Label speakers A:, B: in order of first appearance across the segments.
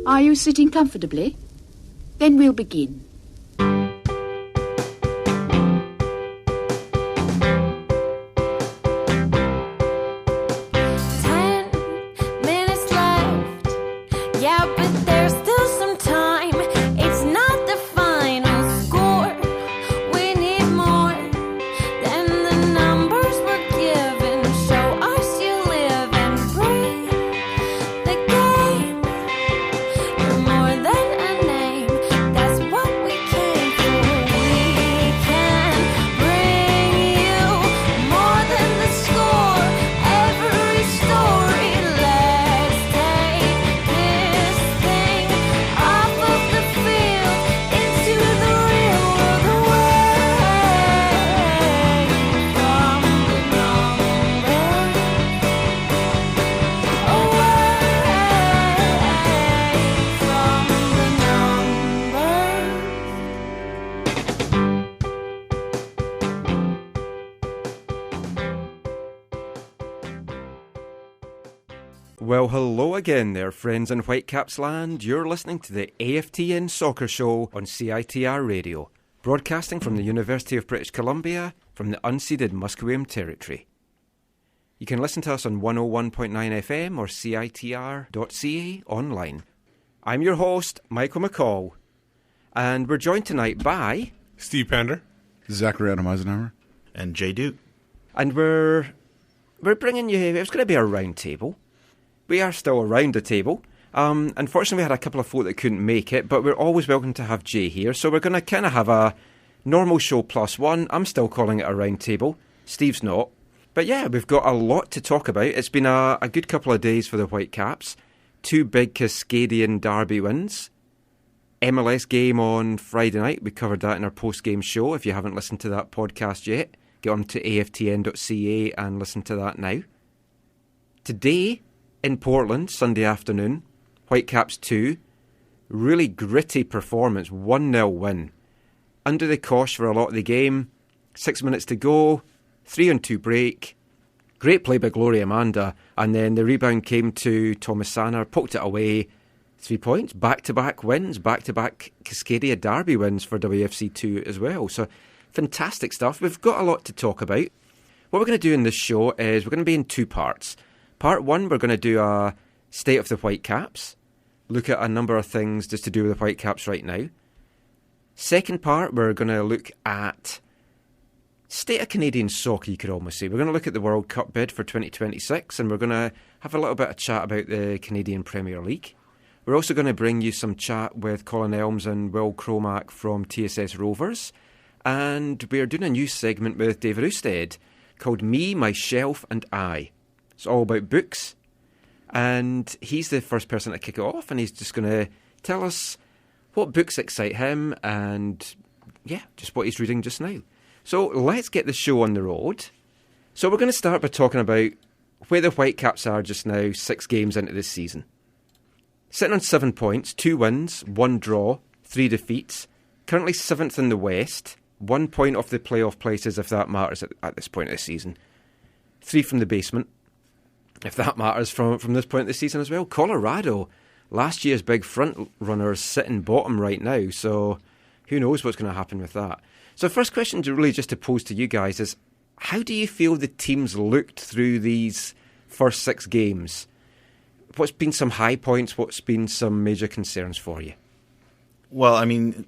A: Are you sitting comfortably? Then we'll begin.
B: 10 minutes left. Yeah, but there's still some time. It's not the final score. We need more than the numbers we're given. Show us you live and breathe the game. You're more than a name. That's what we came for. We can bring you more than the score. Every story. Let's take this thing off of the field into the real world, away from the numbers,
C: Well, hello again there, friends in Whitecaps land. You're listening to the AFTN Soccer Show on CiTR Radio, broadcasting from the University of British Columbia from the unceded Musqueam Territory. You can listen to us on 101.9 FM or CiTR.ca online. I'm your host, Michael McCall, and we're joined tonight by...
D: Steve Pender.
E: Zachary Adam Eisenhower.
F: And Jay Duke.
C: And we're bringing you... It's going to be a round table. We are still around the table. Unfortunately, we had a couple of folk that couldn't make it, but we're always welcome to have Jay here. So we're going to kind of have a normal show plus one. I'm still calling it a round table. Steve's not. But yeah, we've got a lot to talk about. It's been a good couple of days for the Whitecaps. 2 big Cascadian derby wins. MLS game on Friday night. We covered that in our post-game show. If you haven't listened to that podcast yet, get on to aftn.ca and listen to that now. Today... in Portland, Sunday afternoon, Whitecaps 2, really gritty performance, 1-0 win. Under the cosh for a lot of the game, 6 minutes to go, 3-on-2 break. Great play by Gloria Amanda, and then the rebound came to Thomas Sanner, poked it away, 3 points, back-to-back wins, back-to-back Cascadia derby wins for WFC2 as well. So fantastic stuff. We've got a lot to talk about. What we're going to do in this show is we're going to be in 2 parts. Part 1, we're going to do a state of the Whitecaps, look at a number of things just to do with the Whitecaps right now. Second part, we're going to look at state of Canadian soccer, you could almost say. We're going to look at the World Cup bid for 2026, and we're going to have a little bit of chat about the Canadian Premier League. We're also going to bring you some chat with Colin Elms and Will Cromack from TSS Rovers, and we're doing a new segment with David Ousted called Me, My Shelf and I. It's all about books, and he's the first person to kick it off, and he's just going to tell us what books excite him and, yeah, just what he's reading just now. So let's get the show on the road. So we're going to start by talking about where the Whitecaps are just now, 6 games into this season. Sitting on 7 points, 2 wins, 1 draw, 3 defeats, currently 7th in the West, 1 point off the playoff places if that matters at this point of the season. 3 from the basement. If that matters from this point of the season as well. Colorado, last year's big front runners, sitting bottom right now, so who knows what's going to happen with that. So first question really just to pose to you guys is, how do you feel the teams looked through these first 6 games? What's been some high points? What's been some major concerns for you?
F: Well, I mean,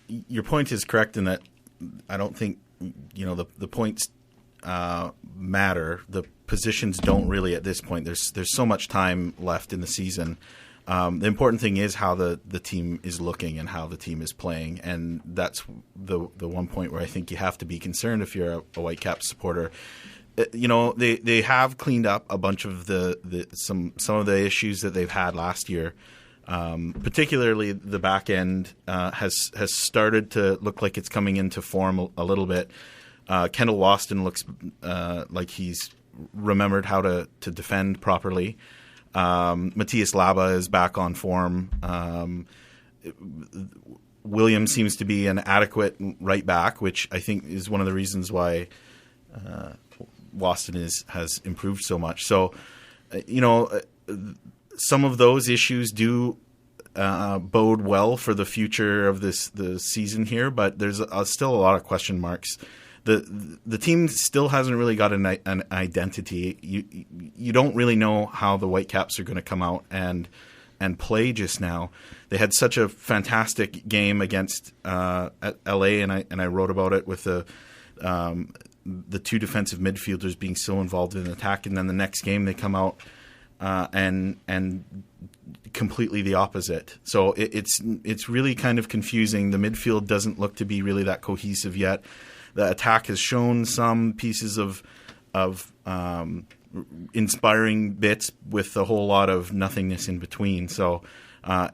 F: your point is correct in that I don't think, the points matter. The positions don't really at this point. There's so much time left in the season. The important thing is how the team is looking and how the team is playing, and that's the one point where I think you have to be concerned if you're a Whitecaps supporter. They have cleaned up a bunch of some of the issues that they've had last year. Particularly the back end has started to look like it's coming into form a little bit. Kendall Waston looks like he's remembered how to defend properly. Matthias Laba is back on form. Williams seems to be an adequate right back, which I think is one of the reasons why Waston has improved so much. So, some of those issues do bode well for the future of the season here, but there's still a lot of question marks. The team still hasn't really got an identity. You don't really know how the Whitecaps are going to come out and play just now. They had such a fantastic game against at LA, and I wrote about it with the two defensive midfielders being so involved in attack, and then the next game they come out and completely the opposite. So it's really kind of confusing. The midfield doesn't look to be really that cohesive yet. The attack has shown some pieces of inspiring bits with a whole lot of nothingness in between. So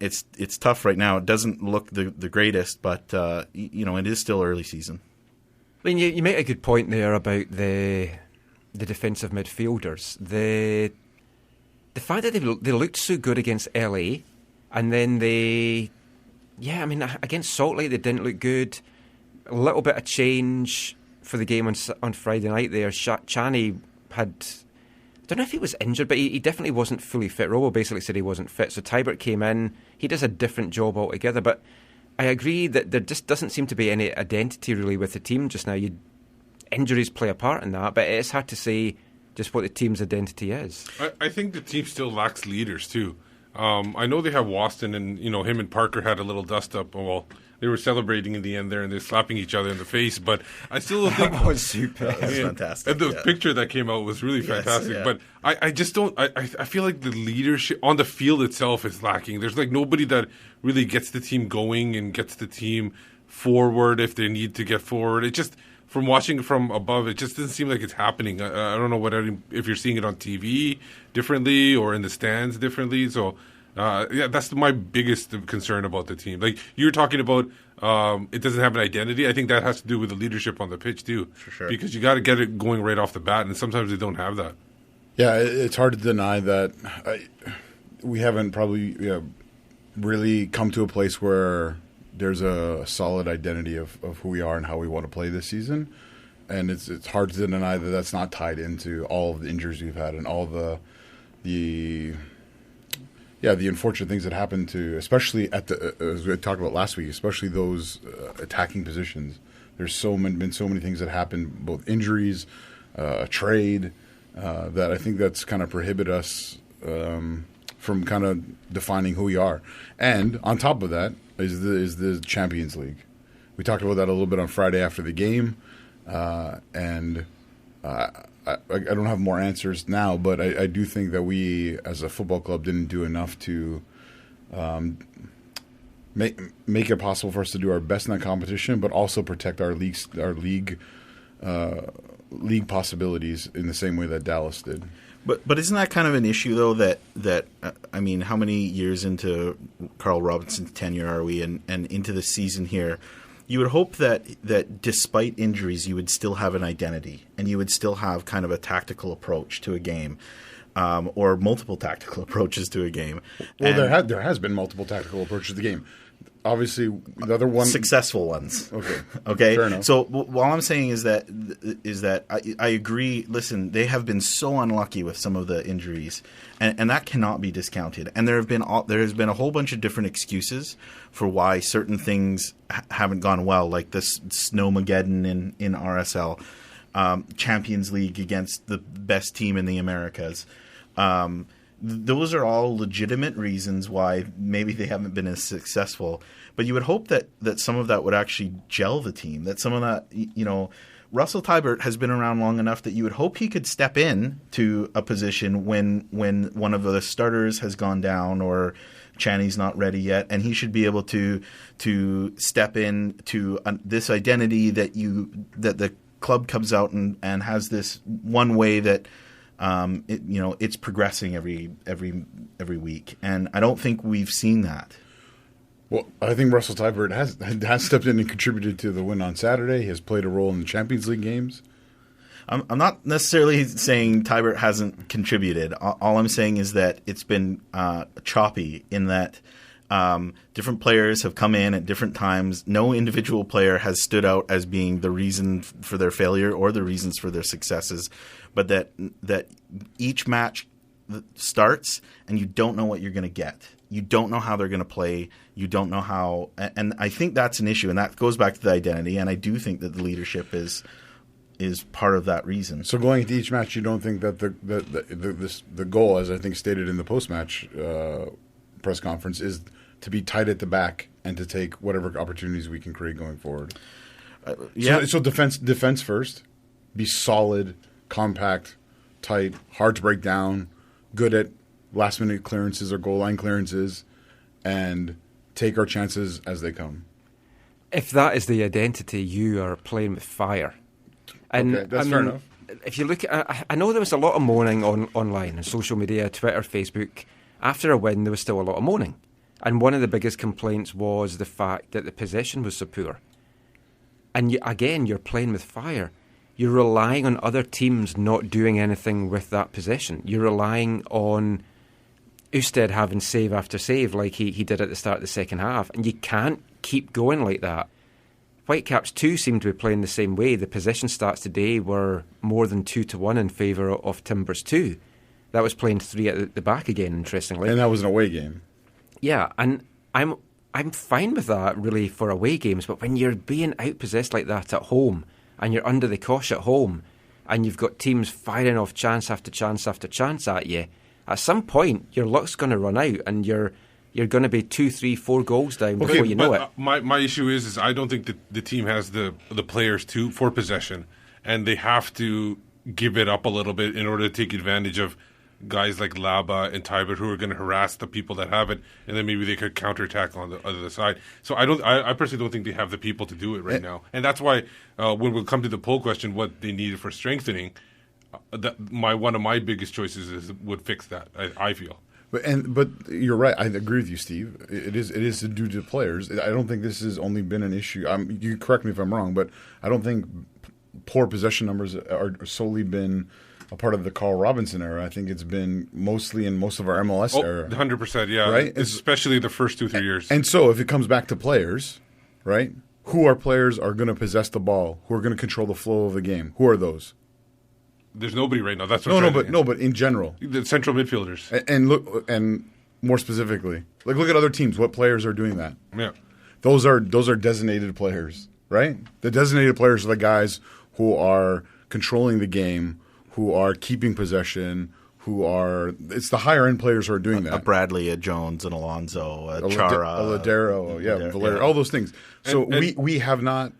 F: it's tough right now. It doesn't look the greatest, but it is still early season.
C: I mean, you make a good point there about the defensive midfielders. The fact that they looked so good against LA, and then against Salt Lake they didn't look good. A little bit of change for the game on Friday night there. Chani had, I don't know if he was injured, but he definitely wasn't fully fit. Robo basically said he wasn't fit, so Tybert came in. He does a different job altogether, but I agree that there just doesn't seem to be any identity really with the team just now. Injuries play a part in that, but it's hard to say just what the team's identity is.
D: I think the team still lacks leaders too. I know they have Waston, and him and Parker had a little dust up. Well, they were celebrating in the end there, and they're slapping each other in the face. But I still don't think
C: that was super.
F: That's fantastic.
D: And the picture that came out was really fantastic. Yeah. But I just don't. I feel like the leadership on the field itself is lacking. There's like nobody that really gets the team going and gets the team forward if they need to get forward. It just, from watching from above, it just doesn't seem like it's happening. I don't know if you're seeing it on TV differently or in the stands differently. So. That's my biggest concern about the team. Like you're talking about, it doesn't have an identity. I think that has to do with the leadership on the pitch too.
F: For sure.
D: Because you got to get it going right off the bat, and sometimes they don't have that.
E: Yeah, it's hard to deny that we haven't probably really come to a place where there's a solid identity of who we are and how we want to play this season. And it's hard to deny that that's not tied into all of the injuries we've had and all the unfortunate things that happen to, especially as we talked about last week, especially those attacking positions. There's been so many things that happen, both injuries, trade, that I think that's kind of prohibited us from kind of defining who we are. And on top of that is the Champions League. We talked about that a little bit on Friday after the game, and I don't have more answers now, but I do think that we, as a football club, didn't do enough to make it possible for us to do our best in that competition, but also protect our league possibilities in the same way that Dallas did.
F: But isn't that kind of an issue though? That I mean, how many years into Carl Robinson's tenure are we, and into the season here? You would hope that despite injuries, you would still have an identity and you would still have kind of a tactical approach to a game, or multiple tactical approaches to a game.
E: Well, there has been multiple tactical approaches to the game. Obviously, the other one
F: successful ones.
E: Okay. Fair enough.
F: So what I'm saying is that I agree. Listen, they have been so unlucky with some of the injuries, and that cannot be discounted. And there has been a whole bunch of different excuses for why certain things haven't gone well, like this Snowmageddon in RSL, Champions League against the best team in the Americas. Those are all legitimate reasons why maybe they haven't been as successful. But you would hope that some of that would actually gel the team, that some of that, Russell Tybert has been around long enough that you would hope he could step in to a position when one of the starters has gone down or Chani's not ready yet, and he should be able to step in to this identity that the club comes out and has this one way that it's progressing every week, and I don't think we've seen that.
E: Well, I think Russell Tybert has stepped in and contributed to the win on Saturday. He has played a role in the Champions League games.
F: I'm not necessarily saying Tybert hasn't contributed. All I'm saying is that it's been choppy in that different players have come in at different times. No individual player has stood out as being the reason for their failure or the reasons for their successes, but that each match starts and you don't know what you're going to get. you don't know how they're going to play. You don't know how, and I think that's an issue, and that goes back to the identity. And I do think that the leadership is part of that reason.
E: So going into each match, you don't think that the goal, as I think stated in the post-match press conference, is to be tight at the back and to take whatever opportunities we can create going forward.
F: Yeah.
E: So defense first, be solid, compact, tight, hard to break down, good at last-minute clearances or goal line clearances, and take our chances as they come.
C: If that is the identity, you are playing with fire. And
E: okay, that's fair enough.
C: If you look at, I know there was a lot of moaning online, on social media, Twitter, Facebook. After a win, there was still a lot of moaning. And one of the biggest complaints was the fact that the possession was so poor. And you're playing with fire. You're relying on other teams not doing anything with that possession. You're relying on Ousted having save after save like he did at the start of the second half. And you can't keep going like that. Whitecaps too seem to be playing the same way. The possession stats today were more than 2-1 in favour of Timbers 2. That was playing 3 at the back again, interestingly.
E: And that was an away game.
C: Yeah, and I'm fine with that, really, for away games. But when you're being outpossessed like that at home, and you're under the cosh at home, and you've got teams firing off chance after chance after chance at you, at some point, your luck's going to run out, and you're going to be 2, 3, 4 goals down before you know it.
D: My issue is I don't think that the team has the players for possession, and they have to give it up a little bit in order to take advantage of guys like Laba and Tybert who are going to harass the people that have it, and then maybe they could counterattack on the other side. So I personally don't think they have the people to do it right now, and that's why when we come to the poll question, what they needed for strengthening, one of my biggest choices would fix that. I feel.
E: But you're right. I agree with you, Steve. It is due to players. I don't think this has only been an issue. You correct me if I'm wrong, but I don't think poor possession numbers are solely been a part of the Carl Robinson era. I think it's been mostly in most of our MLS era.
D: 100%, yeah.
E: Right?
D: Especially the first 2-3 years.
E: And so if it comes back to players, right? Who are players are going to possess the ball? Who are going to control the flow of the game? Who are those?
D: There's nobody right now. That's what
E: but in general,
D: the central midfielders.
E: And more specifically, look at other teams. What players are doing that?
D: Yeah,
E: those are designated players, right? The designated players are the guys who are controlling the game, who are keeping possession, it's the higher end players who are doing that.
F: A Bradley, a Jones, an Alonso, a Chara,
E: a Ladero, Valera, all those things. So we have not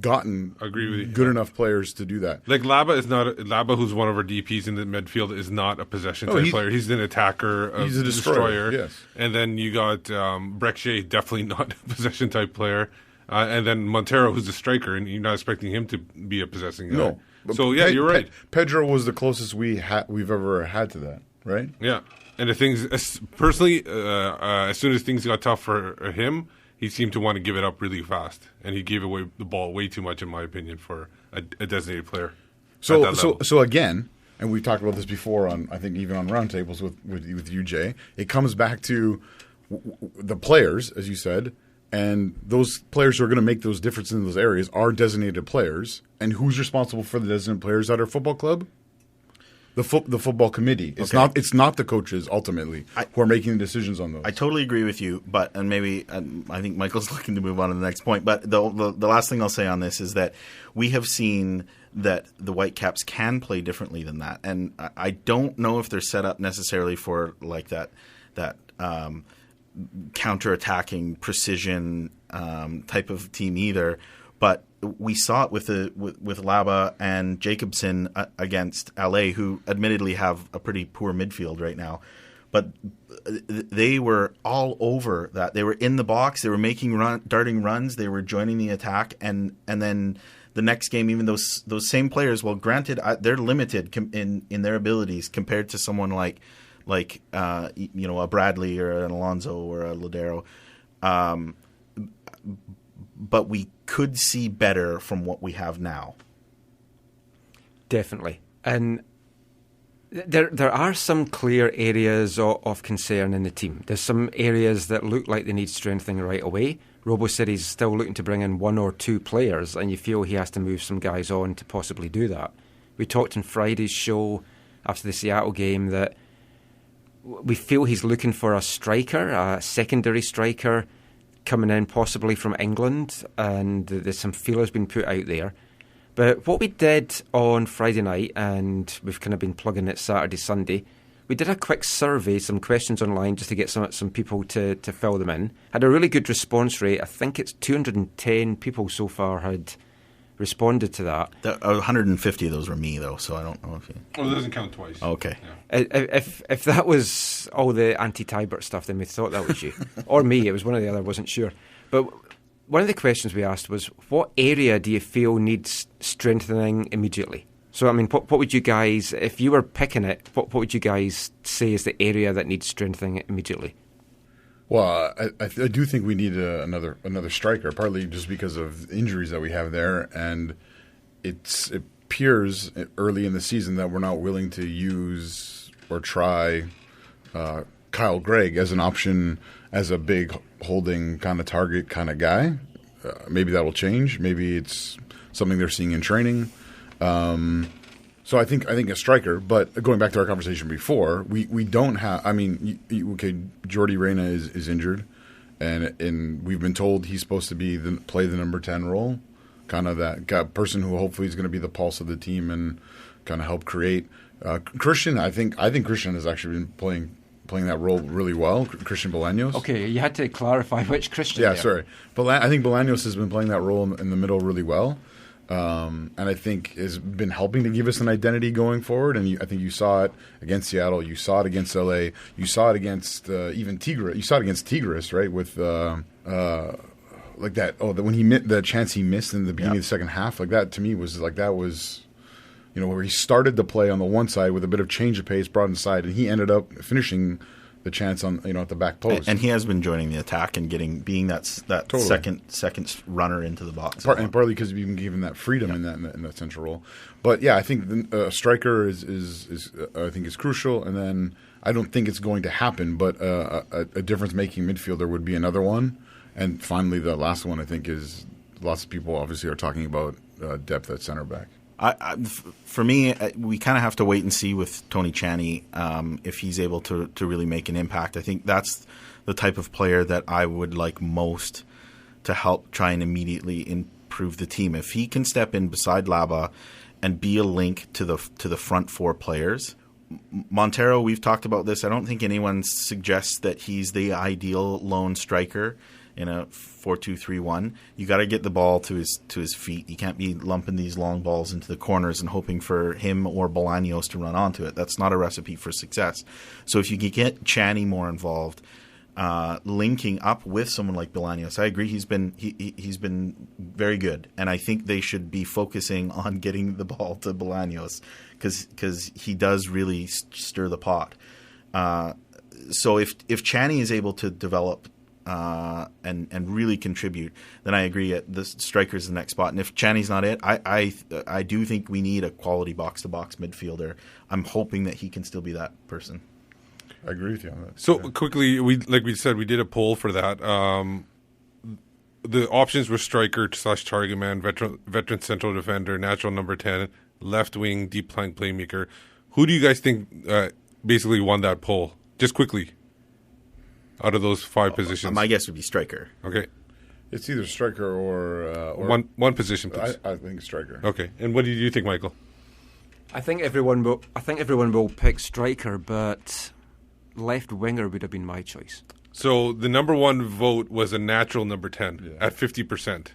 E: gotten good enough players to do that.
D: Like Laba, who's one of our DPs in the midfield, is not a possession type player. He's an attacker,
E: he's a destroyer. Yes.
D: And then you got Breckshea, definitely not a possession type player. And then Montero, who's a striker, and you're not expecting him to be a possessing guy.
E: No.
D: So yeah, you're right.
E: Pedro was the closest we've ever had to that, right?
D: Yeah. And the things, personally, as soon as things got tough for him, he seemed to want to give it up really fast, and he gave away the ball way too much, in my opinion, for a designated player.
E: So again, and we've talked about this before on, I think, even on roundtables with you, Jay. It comes back to the players, as you said, and those players who are going to make those differences in those areas are designated players. And who's responsible for the designated players at our football club? The football committee. It's not the coaches ultimately who are making the decisions on those.
F: I totally agree with you, but I think Michael's looking to move on to the next point. But the last thing I'll say on this is that we have seen that the Whitecaps can play differently than that, and I don't know if they're set up necessarily for like that counter-attacking precision type of team either. But we saw it with Laba and Jacobson against LA, who admittedly have a pretty poor midfield right now. But they were all over that. They were in the box. They were making darting runs. They were joining the attack. And then the next game, even those same players, well, granted, they're limited in their abilities compared to someone like a Bradley or an Alonso or a Ladero. But we could see better from what we have now.
C: Definitely. And there are some clear areas of concern in the team. There's some areas that look like they need strengthening right away. Robo City's still looking to bring in 1 or 2 players, and you feel he has to move some guys on to possibly do that. We talked in Friday's show after the Seattle game that we feel he's looking for a striker, a secondary striker, coming in possibly from England, and there's some feelers been put out there. But what we did on Friday night, and we've kind of been plugging it Saturday, Sunday, we did a quick survey, some questions online, just to get some people to fill them in. Had a really good response rate. I think it's 210 people so far had responded to that.
F: 150 of those were me, though, so I don't know if you...
D: Oh, it doesn't count twice.
F: Okay.
D: Yeah.
C: If that was all the anti-Tybert stuff, then we thought that was you. Or me, it was one or the other, I wasn't sure. But one of the questions we asked was, what area do you feel needs strengthening immediately? So, I mean, what would you guys, if you were picking it, what would you guys say is the area that needs strengthening immediately?
E: Well, I do think we need another striker, partly just because of injuries that we have there, and it appears early in the season that we're not willing to use or try Kyle Gregg as an option as a big holding kind of target kind of guy. Maybe that will change. Maybe it's something they're seeing in training. So I think a striker, but going back to our conversation before, we don't have. I mean, okay, Jordi Reyna is injured, and we've been told he's supposed to play the number 10 role, kind of that person who hopefully is going to be the pulse of the team and kind of help create. Christian, I think Christian has actually been playing that role really well. Christian Bolaños.
C: Okay, you had to clarify which Christian.
E: Yeah,
C: there.
E: sorry, I think Bolaños has been playing that role in the middle really well. And I think has been helping to give us an identity going forward. And I think you saw it against Seattle. You saw it against LA. You saw it against even Tigres. You saw it against Tigres, right? With like that. Oh, when the chance he missed in the beginning of the second half, like that to me was like that was, where he started to play on the one side with a bit of change of pace, brought inside, and he ended up finishing the chance on at the back post.
F: And he has been joining the attack and being that totally. second runner into the box.
E: And partly because we've been given that freedom in that central role. But yeah, I think a striker is I think is crucial. And then I don't think it's going to happen, but a difference making midfielder would be another one. And finally, the last one I think is lots of people obviously are talking about depth at center back.
F: For me, we kind of have to wait and see with Tony Chaney if he's able to really make an impact. I think that's the type of player that I would like most to help try and immediately improve the team. If he can step in beside Laba and be a link to the front four players. Montero, we've talked about this. I don't think anyone suggests that he's the ideal lone striker in a 4-2-3-1. You got to get the ball to his feet. You can't be lumping these long balls into the corners and hoping for him or Bolaños to run onto it. That's not a recipe for success. So if you can get Chaney more involved, linking up with someone like Bolaños, I agree he's been very good, and I think they should be focusing on getting the ball to Bolaños because he does really stir the pot. So if Chaney is able to develop and really contribute, then I agree the striker's the next spot. And if Chaney's not it, I do think we need a quality box-to-box midfielder. I'm hoping that he can still be that person.
E: I agree with you on that.
D: So quickly, like we said, we did a poll for that. The options were striker / target man, veteran central defender, natural number 10, left wing, deep flank playmaker. Who do you guys think basically won that poll? Just quickly. Out of those 5 positions,
F: my guess would be striker.
D: Okay,
E: it's either striker or
D: one position, please.
E: I think striker.
D: Okay, and what do you think, Michael?
C: I think everyone will pick striker, but left winger would have been my choice.
D: So the number 1 vote was a natural number 10 at 50%.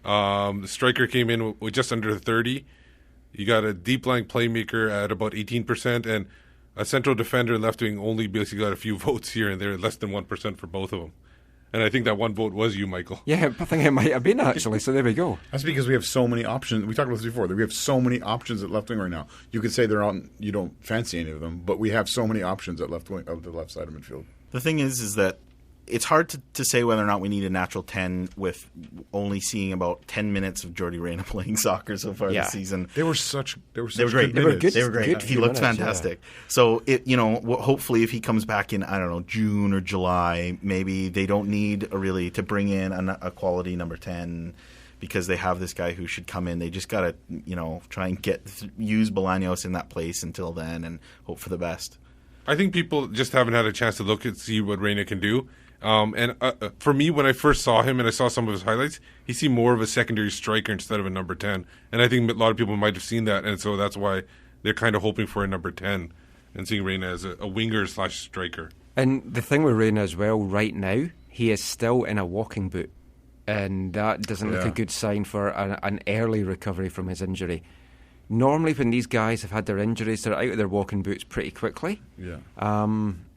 D: The striker came in with just under 30. You got a deep line playmaker at about 18%, and a central defender left wing only basically got a few votes here and there, less than 1% for both of them. And I think that one vote was you, Michael.
C: Yeah, I think it might have been actually, so there we go.
E: That's because we have so many options. We talked about this before, that we have so many options at left wing right now. You could say you don't fancy any of them, but we have so many options at left wing, of the left side of midfield.
F: The thing is that it's hard to say whether or not we need a natural 10 with only seeing about 10 minutes of Jordi Reyna playing soccer so far this season.
E: They were great.
F: They were great. He looked
C: minutes,
F: fantastic. Yeah. So hopefully if he comes back in, I don't know, June or July, maybe they don't need to bring in a quality number 10 because they have this guy who should come in. They just got to try and use Bolaños in that place until then and hope for the best.
D: I think people just haven't had a chance to look and see what Reyna can do. And for me, when I first saw him and I saw some of his highlights, he seemed more of a secondary striker instead of a number 10. And I think a lot of people might have seen that, and so that's why they're kind of hoping for a number 10 and seeing Reyna as a winger/striker.
C: And the thing with Reyna as well, right now, he is still in a walking boot. And that doesn't look a good sign for an early recovery from his injury. Normally, when these guys have had their injuries, they're out of their walking boots pretty quickly.
E: Yeah.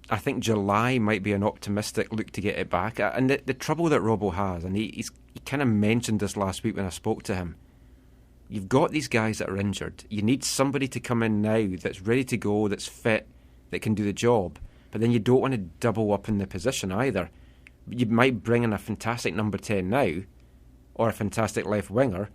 C: I think July might be an optimistic look to get it back. And the trouble that Robbo has, and he kind of mentioned this last week when I spoke to him, you've got these guys that are injured. You need somebody to come in now that's ready to go, that's fit, that can do the job. But then you don't want to double up in the position either. You might bring in a fantastic number 10 now, or a fantastic left winger,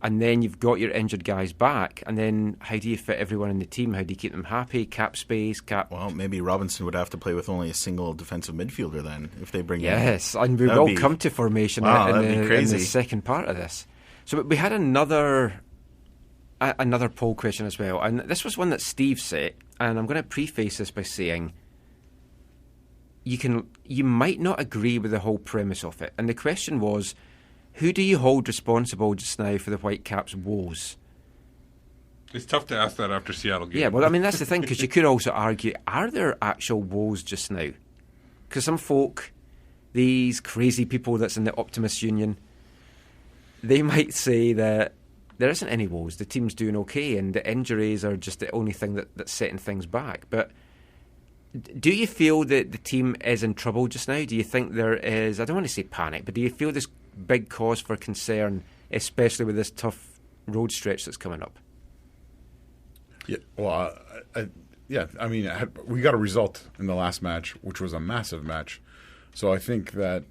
C: and then you've got your injured guys back, and then how do you fit everyone in the team? How do you keep them happy? Cap space,
F: Well, maybe Robinson would have to play with only a single defensive midfielder then, if they bring
C: Yes, and we will come to formation in the second part of this. So we had another poll question as well, and this was one that Steve set, and I'm going to preface this by saying you might not agree with the whole premise of it. And the question was, who do you hold responsible just now for the Whitecaps' woes?
D: It's tough to ask that after Seattle game.
C: Yeah, well, I mean, that's the thing, because you could also argue, are there actual woes just now? Because some folk, these crazy people that's in the Optimist Union, they might say that there isn't any woes, the team's doing okay, and the injuries are just the only thing that's setting things back. But do you feel that the team is in trouble just now? Do you think there is, I don't want to say panic, but do you feel there's big cause for concern, especially with this tough road stretch that's coming up?
E: Yeah, well, I mean, we got a result in the last match, which was a massive match. So I think that,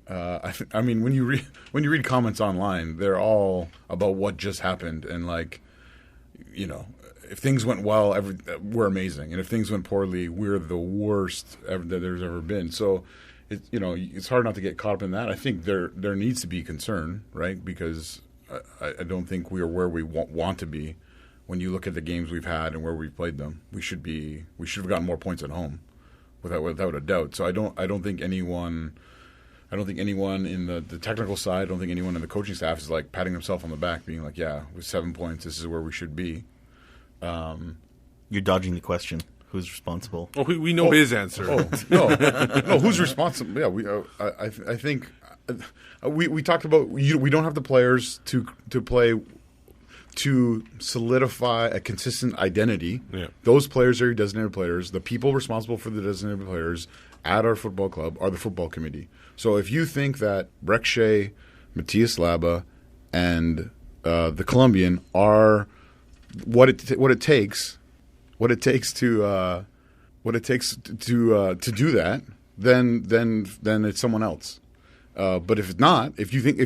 E: I mean, when you read comments online, they're all about what just happened, and like, you know, if things went well, we're amazing, and if things went poorly, we're the worst that there's ever been. So, it's hard not to get caught up in that. I think there needs to be concern, right? Because I don't think we are where we want to be. When you look at the games we've had and where we've played them, we should have gotten more points at home, without a doubt. So I don't think anyone in the technical side, I don't think anyone in the coaching staff is like patting themselves on the back, being like, yeah, with 7 points, this is where we should be.
F: You're dodging the question. Who's responsible?
D: Well, we know his answer.
E: No, who's responsible? Yeah, I think we talked about we don't have the players to play to solidify a consistent identity.
D: Yeah.
E: Those players are your designated players. The people responsible for the designated players at our football club are the football committee. So if you think that Breck Shea, Matthias Laba, and the Colombian are what it takes to do that, then it's someone else. But if it's not, if you think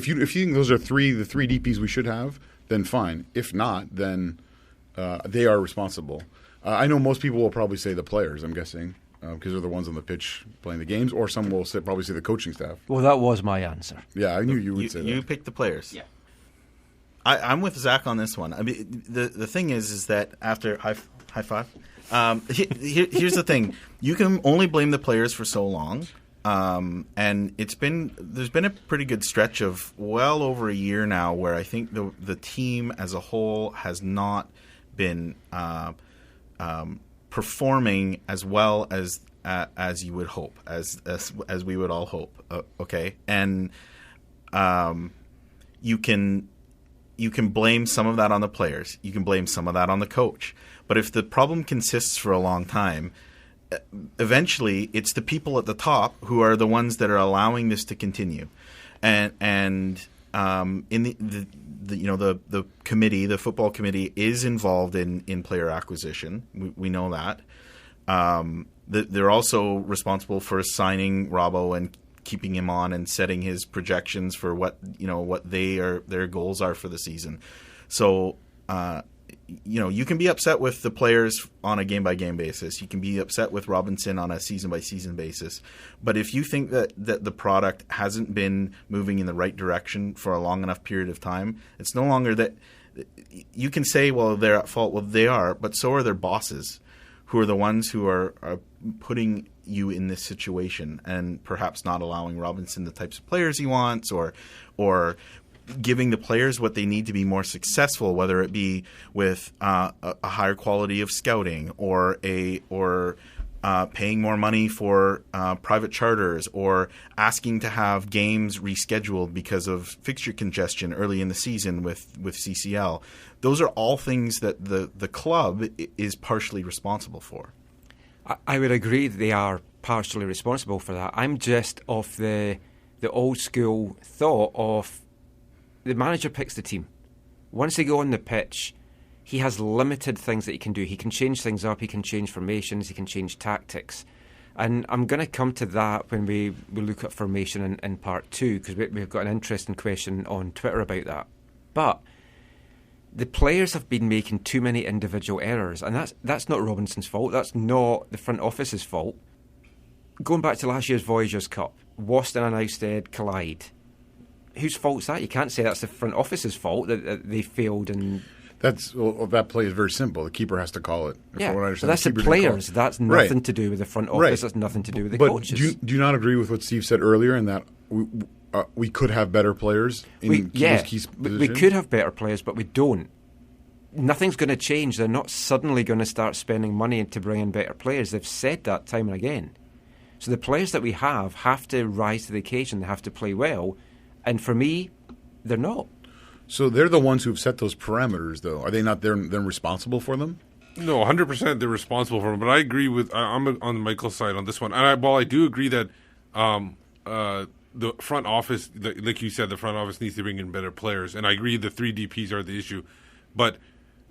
E: those are the three DPs we should have, then fine. If not, then they are responsible. I know most people will probably say the players, I'm guessing, because they're the ones on the pitch playing the games, or some will probably say the coaching staff.
C: Well, that was my answer.
E: Yeah, I knew you would say that.
F: You picked the players.
C: Yeah.
F: I'm with Zach on this one. I mean, the thing is that after high five. Here's the thing: you can only blame the players for so long, and there's been a pretty good stretch of well over a year now where I think the team as a whole has not been performing as well as you would hope, as we would all hope. Okay, and you can blame some of that on the players. You can blame some of that on the coach. But if the problem consists for a long time, eventually it's the people at the top who are the ones that are allowing this to continue. And in the committee, the football committee is involved in player acquisition. We know that. They're also responsible for signing Robbo and keeping him on and setting his projections for what their goals are for the season. So you can be upset with the players on a game by game basis. You can be upset with Robinson on a season by season basis. But if you think that the product hasn't been moving in the right direction for a long enough period of time, it's no longer that you can say, well, they're at fault. Well, they are, but so are their bosses, who are the ones who are putting you in this situation and perhaps not allowing Robinson the types of players he wants, or giving the players what they need to be more successful, whether it be with a higher quality of scouting or paying more money for private charters, or asking to have games rescheduled because of fixture congestion early in the season with CCL. Those are all things that the club is partially responsible for.
C: I would agree that they are partially responsible for that. I'm just of the old school thought of the manager picks the team. Once they go on the pitch, he has limited things that he can do. He can change things up, he can change formations, he can change tactics. And I'm going to come to that when we look at formation in part 2, because we've got an interesting question on Twitter about that. But the players have been making too many individual errors, and that's not Robinson's fault. That's not the front office's fault. Going back to last year's Voyagers Cup, Waston and Ousted collide. Whose fault's that? You can't say that's the front office's fault that they failed. And
E: that play is very simple. The keeper has to call it.
C: Yeah, but that's the players. That's nothing to do with the front office.
E: Right.
C: That's nothing to do with the
E: but
C: coaches.
E: Do you not agree with what Steve said earlier in that we could have better players in key positions?
C: We could have better players, but we don't. Nothing's going to change. They're not suddenly going to start spending money to bring in better players. They've said that time and again. So the players that we have to rise to the occasion. They have to play well. And for me, they're not.
E: So they're the ones who've set those parameters, though. Are they not then responsible for them?
D: No, 100% they're responsible for them. But I agree with I'm on Michael's side on this one. And I do agree that the front office, like you said, the front office needs to bring in better players. And I agree the 3 DPs are the issue. But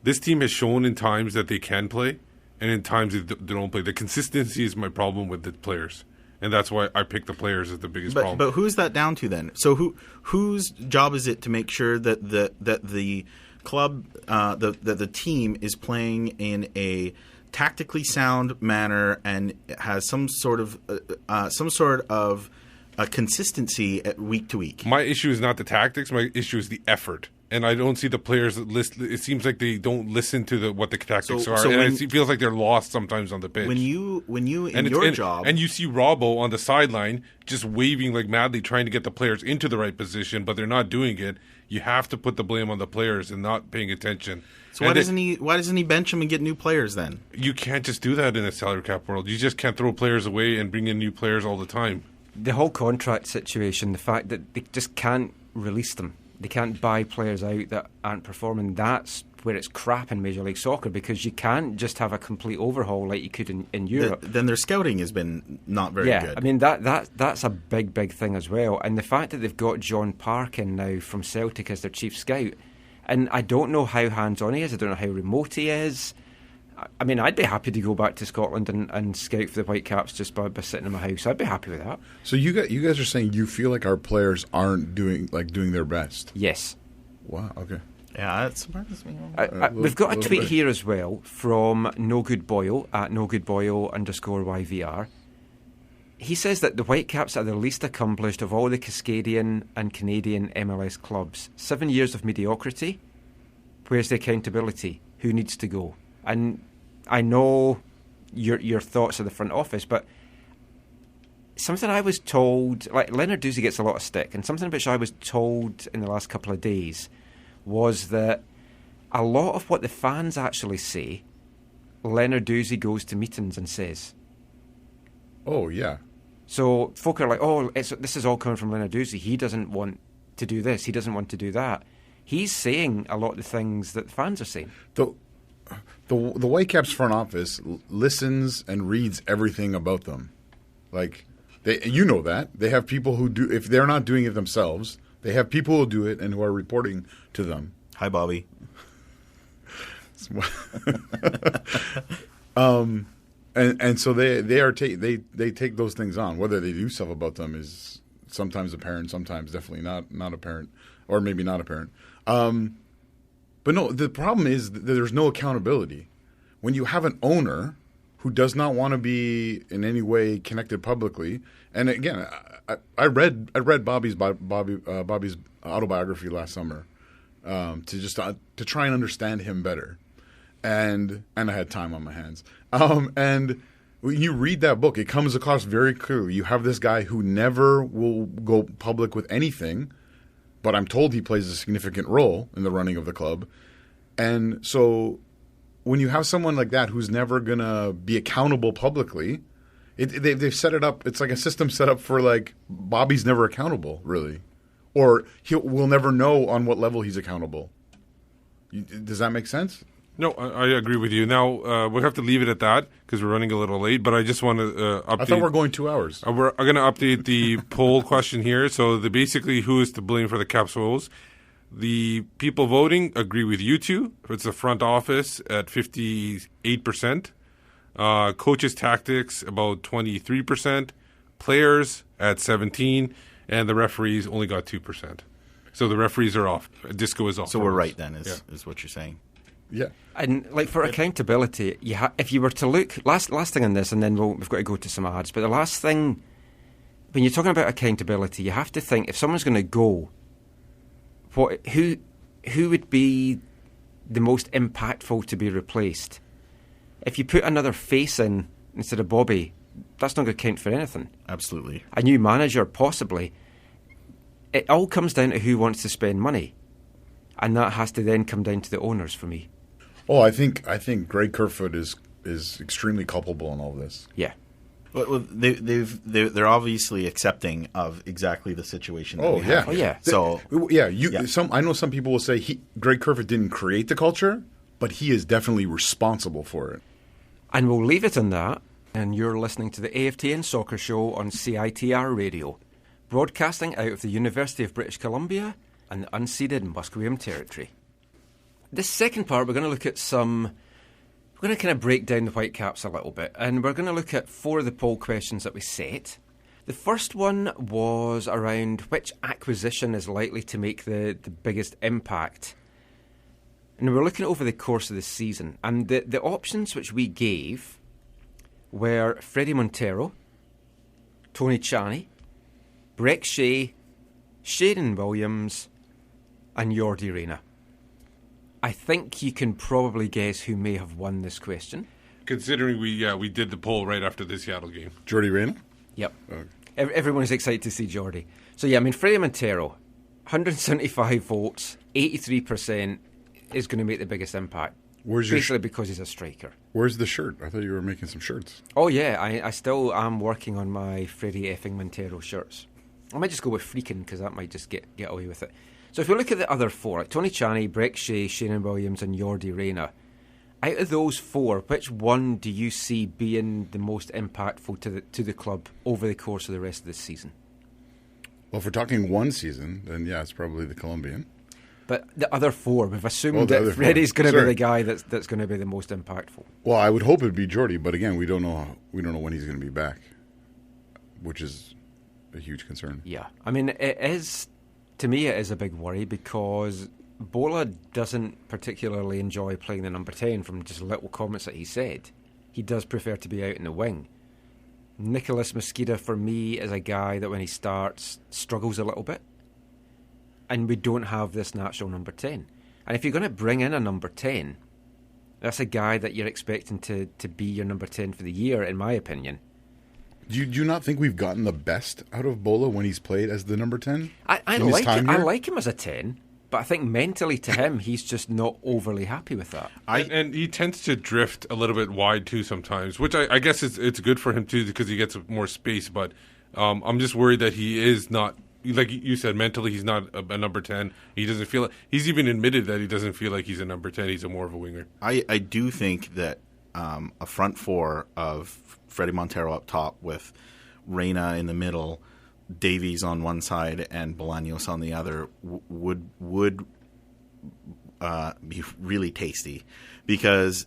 D: this team has shown in times that they can play, and in times they don't play. The consistency is my problem with the players. And that's why I pick the players as the biggest problem.
F: But who's that down to then? So whose job is it to make sure that the club, that the team is playing in a tactically sound manner and has some sort of a consistency at week to week?
D: My issue is not the tactics. My issue is the effort. And I don't see the players listen. It seems like they don't listen to what the tactics are, and it feels like they're lost sometimes on the pitch.
F: When you your job,
D: and you see Robbo on the sideline just waving like madly, trying to get the players into the right position, but they're not doing it. You have to put the blame on the players and not paying attention.
F: So why doesn't he bench them and get new players then?
D: You can't just do that in a salary cap world. You just can't throw players away and bring in new players all the time.
C: The whole contract situation, the fact that they just can't release them. They can't buy players out that aren't performing. That's where it's crap in Major League Soccer, because you can't just have a complete overhaul like you could in Europe.
F: Then their scouting has been not very good.
C: Yeah, I mean, that's a big thing as well. And the fact that they've got John Park in now from Celtic as their chief scout, and I don't know how hands-on he is, I don't know how remote he is. I mean, I'd be happy to go back to Scotland and scout for the Whitecaps just by sitting in my house. I'd be happy with that.
E: So you guys are saying you feel like our players aren't doing their best?
C: Yes.
E: Wow. Okay.
F: Yeah, that surprises me.
C: We've got a tweet here as well from No Good Boyle at NoGoodBoyle_YVR. He says that the Whitecaps are the least accomplished of all the Cascadian and Canadian MLS clubs. 7 years of mediocrity. Where's the accountability? Who needs to go? And I know your thoughts of the front office, but something I was told, like Leonard Doozy gets a lot of stick, and something which I was told in the last couple of days was that a lot of what the fans actually say, Leonard Doozy goes to meetings and says.
E: Oh, yeah.
C: So folk are like, this is all coming from Leonard Doozy. He doesn't want to do this. He doesn't want to do that. He's saying a lot of the things that the fans are saying.
E: The Whitecaps front office listens and reads everything about them. Like, you know that. They have people who do, if they're not doing it themselves, they have people who do it and who are reporting to them.
F: Hi, Bobby.
E: And so they take those things on. Whether they do stuff about them is sometimes apparent, sometimes definitely not apparent, or maybe not apparent. But no, the problem is that there's no accountability. When you have an owner who does not want to be in any way connected publicly, and again, I read Bobby's autobiography last summer to try and understand him better, and I had time on my hands. And when you read that book, it comes across very clearly. You have this guy who never will go public with anything, but I'm told he plays a significant role in the running of the club. And so when you have someone like that who's never going to be accountable publicly, they've set it up. It's like a system set up for like Bobby's never accountable, really. Or we'll never know on what level he's accountable. Does that make sense?
D: No, I agree with you. Now, we'll have to leave it at that because we're running a little late, but I just want to update.
E: I thought we're going 2 hours.
D: We're going to update the poll question here. So basically, who is to blame for the Caps woes? The people voting agree with you two. It's the front office at 58%. Coaches' tactics, about 23%. Players at 17%. And the referees only got 2%. So the referees are off. Disco is off.
F: So we're right then, is what you're saying.
E: Yeah.
C: And like for accountability, if you were to look, last thing on this, and then we've got to go to some ads, but the last thing, when you're talking about accountability, you have to think, if someone's going to go, who would be the most impactful to be replaced? If you put another face in instead of Bobby, that's not going to count for anything.
F: Absolutely. A
C: new manager, possibly. It all comes down to who wants to spend money. And that has to then come down to the owners for me.
E: Oh, I think Greg Kerfoot is extremely culpable in all this.
C: Yeah.
F: Well, they're obviously accepting of exactly the situation that we have.
C: Oh, yeah.
F: So
E: I know some people will say Greg Kerfoot didn't create the culture, but he is definitely responsible for it.
C: And we'll leave it on that. And you're listening to the AFTN Soccer Show on CiTR Radio, broadcasting out of the University of British Columbia and the unceded Musqueam Territory. This second part, we're going to look at we're going to kind of break down the Whitecaps a little bit, and we're going to look at 4 of the poll questions that we set. The first one was around which acquisition is likely to make the biggest impact. And we're looking over the course of the season, and the options which we gave were Freddie Montero, Tony Chaney, Breck Shea, Shaden Williams, and Jordi Reyna. I think you can probably guess who may have won this question.
D: Considering we did the poll right after the Seattle game.
E: Jordi Reyna?
C: Yep. Everyone's excited to see Jordi. So Freddie Montero, 175 votes, 83% is going to make the biggest impact. Basically because he's a striker.
E: Where's the shirt? I thought you were making some shirts.
C: Oh, yeah. I still am working on my Freddie effing Montero shirts. I might just go with freaking because that might just get away with it. So if we look at the other 4, like Tony Chaney, Breck Shea, Shaden Williams and Jordi Reyna, out of those 4, which one do you see being the most impactful to the club over the course of the rest of this season?
E: Well, if we're talking one season, then it's probably the Colombian.
C: But the other 4, we've assumed that Freddie's going to be the guy that's going to be the most impactful.
E: Well, I would hope it'd be Jordi, but again, we don't know when he's going to be back, which is a huge concern.
C: Yeah, I mean, to me, it is a big worry because Bola doesn't particularly enjoy playing the number 10 from just little comments that he said. He does prefer to be out in the wing. Nicolas Mosqueda, for me, is a guy that when he starts, struggles a little bit. And we don't have this natural number 10. And if you're going to bring in a number 10, that's a guy that you're expecting to be your number 10 for the year, in my opinion.
E: Do you not think we've gotten the best out of Bola when he's played as the number 10?
C: I like him as a 10, but I think mentally to him, he's just not overly happy with that.
D: And he tends to drift a little bit wide too sometimes, which I guess it's good for him too because he gets more space. But I'm just worried that he is not, like you said, mentally he's not a number 10. He doesn't feel it. He's even admitted that he doesn't feel like he's a number 10. He's more of a winger.
F: I do think that a front 4 of Freddie Montero up top with Reyna in the middle, Davies on one side and Bolaños on the other would be really tasty because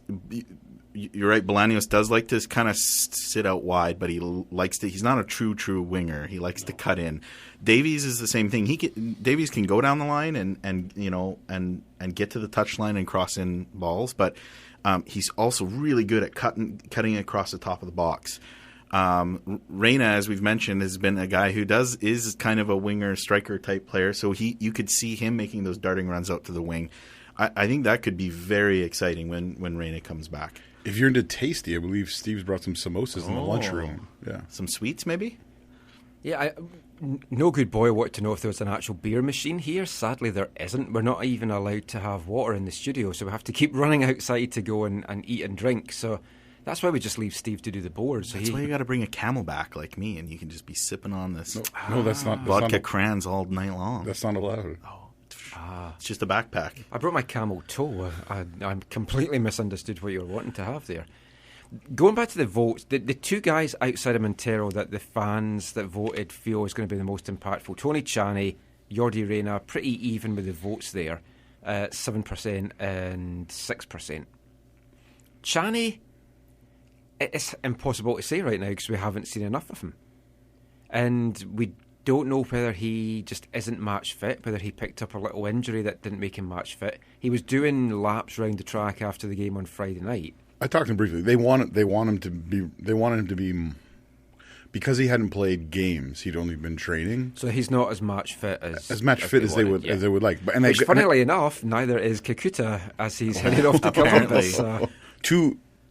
F: you're right. Bolaños does like to kind of sit out wide, but he's not a true winger. He likes to cut in. Davies is the same thing. Davies can go down the line and get to the touchline and cross in balls, but he's also really good at cutting across the top of the box. Reyna, as we've mentioned, has been a guy who is kind of a winger striker type player, so you could see him making those darting runs out to the wing. I think that could be very exciting when Reyna comes back.
E: If you're into tasty, I believe Steve's brought some samosas in the lunchroom. Yeah.
F: Some sweets, maybe?
C: Yeah, no good boy wanted to know if there was an actual beer machine here. Sadly, there isn't. We're not even allowed to have water in the studio, so we have to keep running outside to go and eat and drink. So that's why we just leave Steve to do the boards. So
F: That's why you got to bring a Camelback like me, and you can just be sipping on this
E: No, that's not.
F: vodka
E: That's
F: crayons all night long.
E: that's not allowed.
F: It's just a backpack.
C: I brought my camel toe. I completely misunderstood what you were wanting to have there. Going back to the votes, the two guys outside of Montero that the fans that voted feel is going to be the most impactful, Tony Chaney, Jordi Reyna, pretty even with the votes there, 7% and 6%. Chaney, it's impossible to say right now because we haven't seen enough of him. And we don't know whether he just isn't match fit, whether he picked up a little injury that didn't make him match fit. He was doing laps round the track after the game on Friday night.
E: I talked to him briefly. They wanted him to be because he hadn't played games. He'd only been training,
C: So he's not as match fit as
E: match fit as they would
C: yeah.
E: as they would like. But
C: Which, funnily enough, neither is Kakuta as he's headed off to Columbus.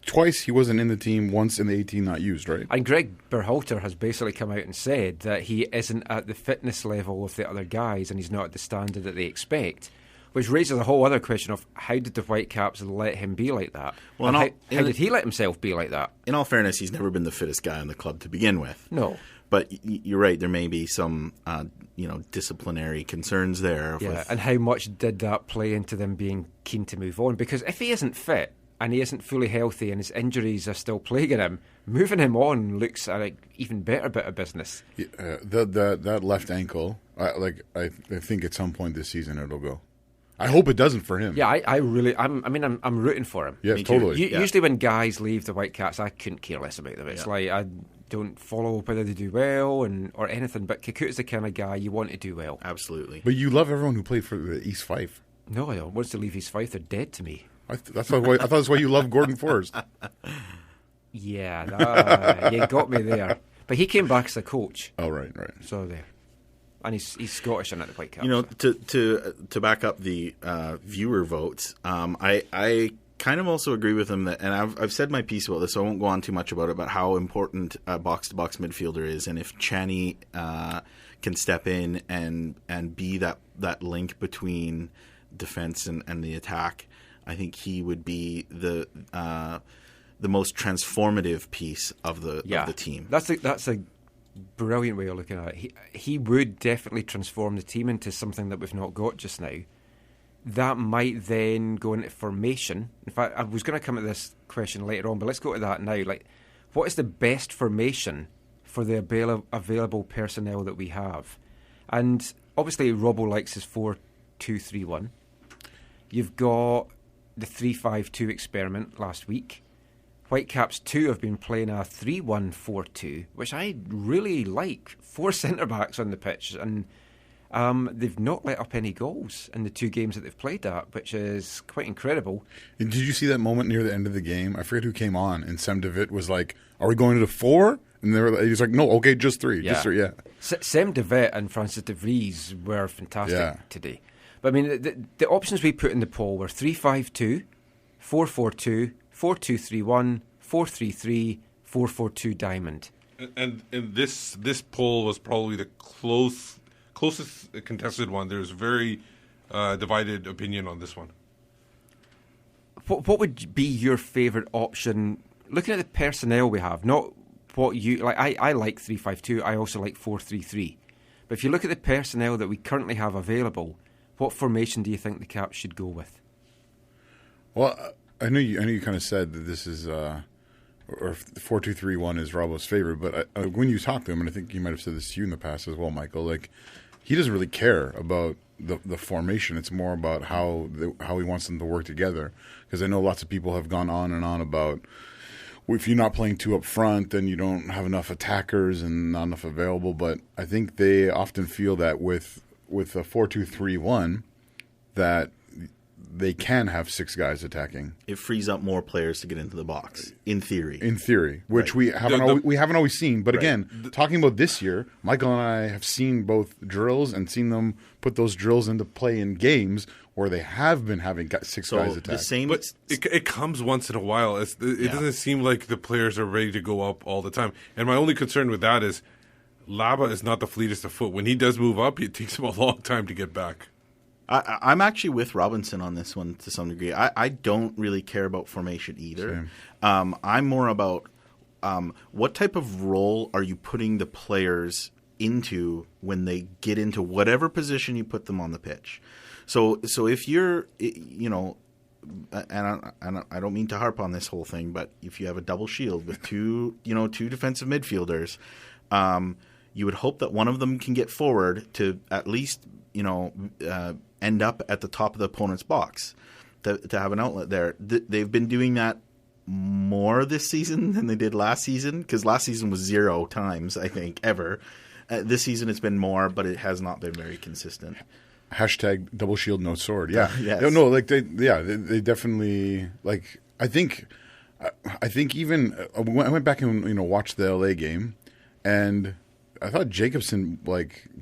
E: Twice he wasn't in the team. Once in the 18 not used. Right.
C: And Greg Berhalter has basically come out and said that he isn't at the fitness level of the other guys and he's not at the standard that they expect. Which raises a whole other question of how did the Whitecaps let him be like that?
F: Well,
C: And
F: and
C: how did he let himself be like that?
F: In all fairness, he's never been the fittest guy in the club to begin with.
C: No.
F: But you're right. There may be some, disciplinary concerns there.
C: Yeah, and how much did that play into them being keen to move on? Because if he isn't fit and he isn't fully healthy and his injuries are still plaguing him, moving him on looks like even better bit of business.
E: That left ankle, I think at some point this season it'll go. I hope it doesn't for him.
C: Yeah, I'm rooting for him.
E: Yes, totally.
C: Usually when guys leave the Whitecaps, I couldn't care less about them. It's like I don't follow whether they do well or anything, but Kakuta's the kind of guy you want to do well.
F: Absolutely.
E: But you love everyone who played for the East Fife.
C: No, I don't. Once they leave East Fife, they're dead to me.
E: I thought that's why you love Gordon Forrest.
C: Yeah, you got me there. But he came back as a coach.
E: Oh, right.
C: So there. And he's Scottish and at the Whitecaps.
F: To back up the viewer votes, I kind of also agree with him that, and I've said my piece about this, so I won't go on too much about it, about how important a box-to-box midfielder is, and if Chaney can step in and be that link between defense and the attack, I think he would be the most transformative piece of the team.
C: That's a brilliant way of looking at it. He would definitely transform the team into something that we've not got just now. That might then go into formation. In fact, I was going to come at this question later on, but let's go to that now. Like, what is the best formation for the available personnel that we have? And obviously, Robbo likes his 4-2-3-1. You've got the 3-5-2 experiment last week. Whitecaps 2 have been playing a 3-1-4-2, which I really like. 4 centre-backs on the pitch, and they've not let up any goals in the 2 games that they've played at, which is quite incredible.
E: And did you see that moment near the end of the game? I forget who came on, and Sem DeVit was like, "Are we going to 4?" And he's like, "No, okay, just 3.
C: Yeah.
E: Just 3, yeah."
C: Sem DeVit and Francis de Vries were fantastic today. But I mean, the options we put in the poll were 3-5-2, 4-4-2, 4-2-3-1, 4-3-3, 4-4-2 diamond.
D: And this poll was probably the closest contested one. There's very divided opinion on this one.
C: What would be your favourite option? Looking at the personnel we have, not what you like. I like 3-5-2. I also like 4-3-3. But if you look at the personnel that we currently have available, what formation do you think the Caps should go with?
E: Well, I know you kind of said that this is or 4-2-3-1 is Robbo's favorite, but when you talk to him, and I think you might have said this to you in the past as well, Michael, like he doesn't really care about the formation. It's more about how he wants them to work together. Because I know lots of people have gone on and on about if you're not playing 2 up front, then you don't have enough attackers and not enough available. But I think they often feel that with a 4-2-3-1 that they can have 6 guys attacking.
F: It frees up more players to get into the box, in theory.
E: In theory, which we haven't always seen. But again, talking about this year, Michael and I have seen both drills and seen them put those drills into play in games where they have been having 6 guys attack.
F: The same,
D: But it comes once in a while. It doesn't seem like the players are ready to go up all the time. And my only concern with that is Laba is not the fleetest of foot. When he does move up, it takes him a long time to get back.
F: I'm actually with Robinson on this one to some degree. I don't really care about formation either. I'm more about what type of role are you putting the players into when they get into whatever position you put them on the pitch. So if you're, and I don't mean to harp on this whole thing, but if you have a double shield with two defensive midfielders, you would hope that one of them can get forward to at least end up at the top of the opponent's box to have an outlet there. They've been doing that more this season than they did last season, because last season was 0 times, I think, ever. This season it's been more, but it has not been very consistent.
E: Hashtag double shield, no sword. Yeah.
F: Yes.
E: No, like they definitely, like, I think even I went back and watched the LA game, and I thought Jacobson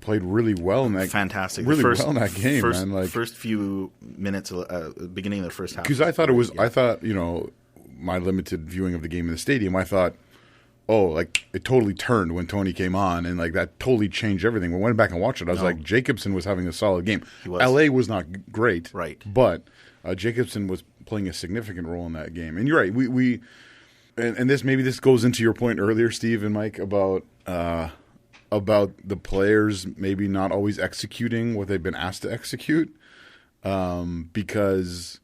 E: played really well in that.
F: Fantastic,
E: well in that game, man.
F: First few minutes, beginning of the first half.
E: Because I thought my limited viewing of the game in the stadium, I thought, it totally turned when Tony came on, and that totally changed everything. When I went back and watched it, I was like, Jacobson was having a solid game.
F: He was.
E: LA was not great,
F: right?
E: But Jacobson was playing a significant role in that game. And you're right, we and this goes into your point earlier, Steve and Mike, about the players maybe not always executing what they've been asked to execute, because.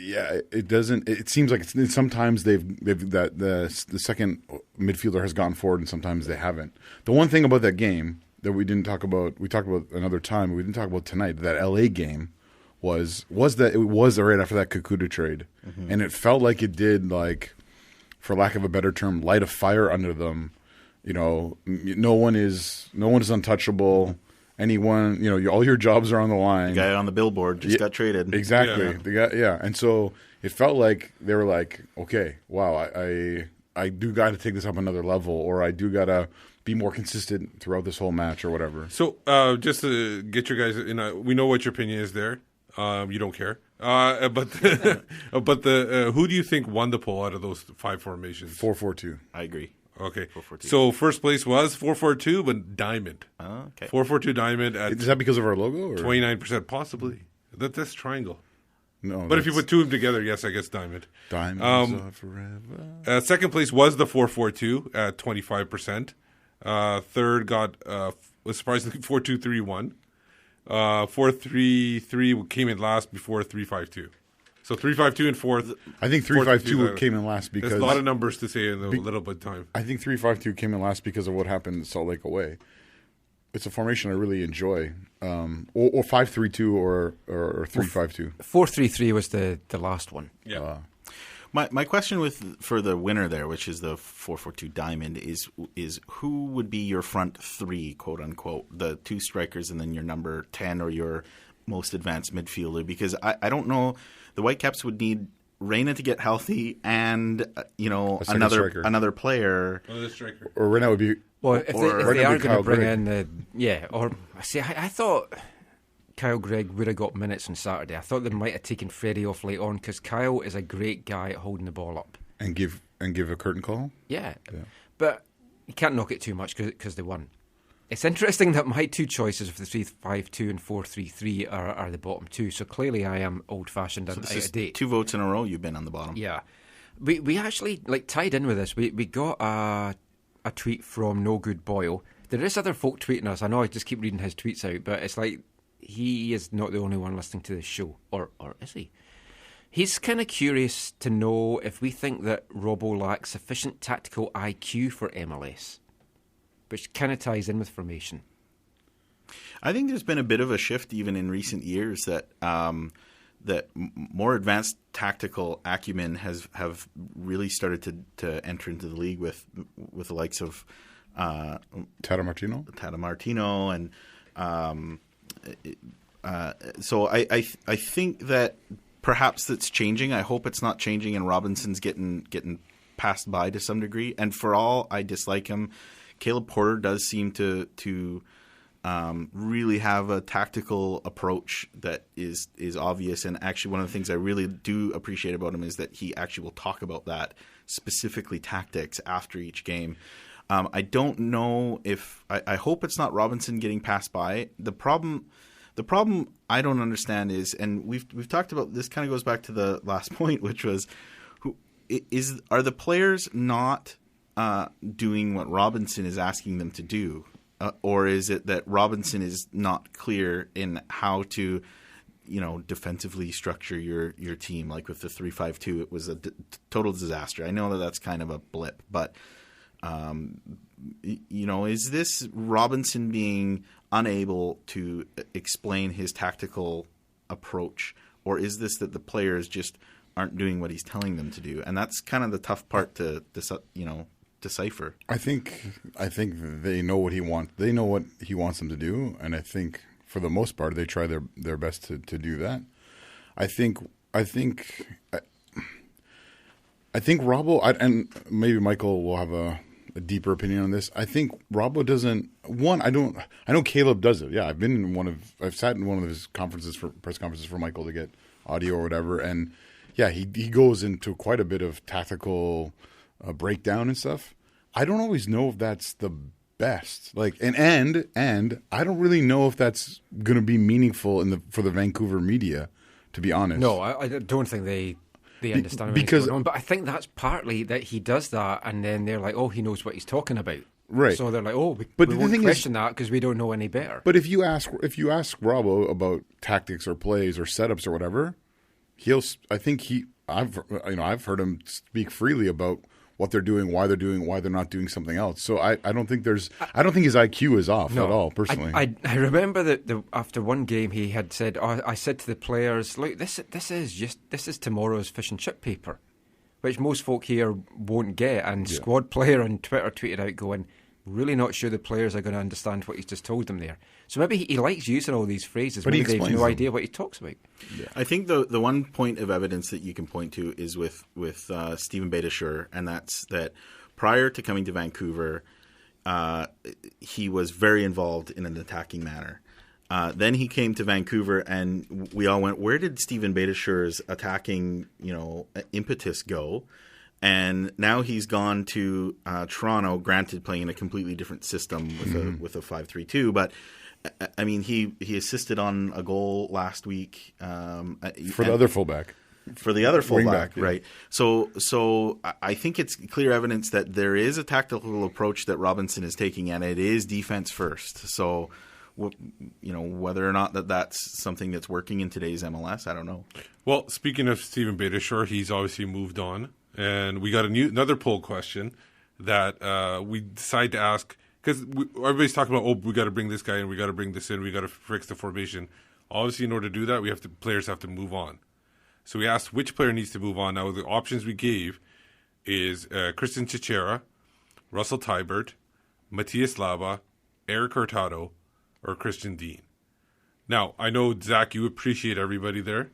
E: It doesn't. It seems like sometimes the second midfielder has gone forward, and sometimes they haven't. The one thing about that game that we didn't talk about, we talked about another time, we didn't talk about tonight. That LA game was that it was right after that Kakuta trade, and it felt like it did, for lack of a better term, light a fire under them. No one is untouchable. Anyone, all your jobs are on the line.
F: The guy on the billboard just got traded.
E: Exactly. Yeah. The guy, and so it felt like they were like, okay, wow, I do got to take this up another level, or I do got to be more consistent throughout this whole match, or whatever.
D: So, just to get your guys we know what your opinion is there. You don't care. But who do you think won the poll out of those 5 formations?
E: 4-4-2.
F: I agree.
D: Okay.
F: 4-4-2.
D: So first place was 4-4-2, but Diamond.
F: Oh, okay.
D: 4-4-2 Diamond.
E: Is that because of our logo? Or?
D: 29%, possibly. That's triangle.
E: No.
D: But if you put 2 of them together, yes, I guess Diamond.
E: Diamonds are forever.
D: Second place was the 4-4-2 at 25%. Third was surprisingly 4-2-3-1. 4-3-3 came in last before 3-5-2. So 3-5-2 and fourth.
E: I think 3-5-2 came in last because
D: there's a lot of numbers to say in a little bit of time.
E: I think 3-5-2 came in last because of what happened in Salt Lake away. It's a formation I really enjoy. Or 5-3-2 or 3-5-2.
C: 4-3-3 was the last one.
D: Yeah.
F: My question for the winner there, which is the 4-4-2 Diamond, is who would be your front 3, quote unquote, the 2 strikers and then your number 10 or your most advanced midfielder? Because I don't know. The Whitecaps would need Reyna to get healthy and another player.
D: Another striker.
E: Or Reyna would be.
C: Well, if they are going to bring in I thought Kyle Gregg would have got minutes on Saturday. I thought they might have taken Freddie off late on, because Kyle is a great guy at holding the ball up
E: and give a curtain call.
C: Yeah. But you can't knock it too much because they won. It's interesting that my 2 choices of the 3-5-2 and 4-3-3 are the bottom 2. So clearly I am old-fashioned and out of date.
F: 2 votes in a row you've been on the bottom.
C: Yeah. We actually, tied in with this, we got a tweet from No Good Boyle. There is other folk tweeting us. I know I just keep reading his tweets out, but it's like he is not the only one listening to this show. Or is he? He's kind of curious to know if we think that Robbo lacks sufficient tactical IQ for MLS, which kind of ties in with formation.
F: I think there's been a bit of a shift even in recent years that more advanced tactical acumen have really started to enter into the league with the likes of
E: Tata Martino
F: and So I think that perhaps that's changing. I hope it's not changing and Robinson's getting passed by to some degree. And for all I dislike him, Caleb Porter does seem to really have a tactical approach that is obvious. And actually one of the things I really do appreciate about him is that he actually will talk about that, specifically tactics, after each game. I don't know if I hope it's not Robinson getting passed by. The problem I don't understand is, and we've talked about this, kind of goes back to the last point, which was, are the players not doing what Robinson is asking them to do, or is it that Robinson is not clear in how to, defensively structure your team? Like with the 3-5-2, it was a total disaster. I know that that's kind of a blip, but is this Robinson being unable to explain his tactical approach, or is this that the players just aren't doing what he's telling them to do? And that's kind of the tough part to decipher. I think
E: they know what he wants. They know what he wants them to do, and I think for the most part they try their best to do that. I think Robbo, and maybe Michael will have a deeper opinion on this. I think Robbo doesn't. I know Caleb does it. Yeah, I've sat in one of his press conferences for Michael to get audio or whatever, and yeah, he goes into quite a bit of tactical breakdown and stuff. I don't always know if that's the best. And I don't really know if that's going to be meaningful for the Vancouver media, to be honest.
C: No, I don't think they understand what's going on. But I think that's partly that he does that, and then they're like, oh, he knows what he's talking about.
E: Right.
C: So they're like, oh, we
E: the
C: won't
E: thing
C: question that because we don't know any better.
E: But if you ask Robbo about tactics or plays or setups or whatever, I've heard him speak freely about what they're doing, why they're not doing something else. So I don't think his IQ is off at all, personally.
C: I remember that after one game he had said, I said to the players, look, this is tomorrow's fish and chip paper, which most folk here won't get. And Squad Player on Twitter tweeted out going, really not sure the players are going to understand what he's just told them there. So maybe he likes using all these phrases, but maybe they have no idea what he talks about.
F: Yeah. I think the one point of evidence that you can point to is with Stephen Beitashour, and that's that prior to coming to Vancouver, he was very involved in an attacking manner. Then he came to Vancouver, and we all went, where did Stephen Beitashour's attacking impetus go? And now he's gone to Toronto, granted playing in a completely different system with a 5-3-2, but I mean, he assisted on a goal last week
E: for the other fullback.
F: For the other fullback,
E: yeah.
F: Right? So I think it's clear evidence that there is a tactical approach that Robinson is taking, and it is defense first. So, whether or not that's something that's working in today's MLS, I don't know. Well,
D: speaking of Stephen Beitashour, he's obviously moved on, and we got another poll question that we decided to ask. Because everybody's talking about, we got to bring this guy in, we got to bring this in, we got to fix the formation. Obviously, in order to do that, players have to move on. So we asked which player needs to move on. Now, the options we gave is Christian CiTR, Russell Teibert, Matthias Laba, Eric Hurtado, or Christian Dean. Now, I know, Zach, you appreciate everybody there.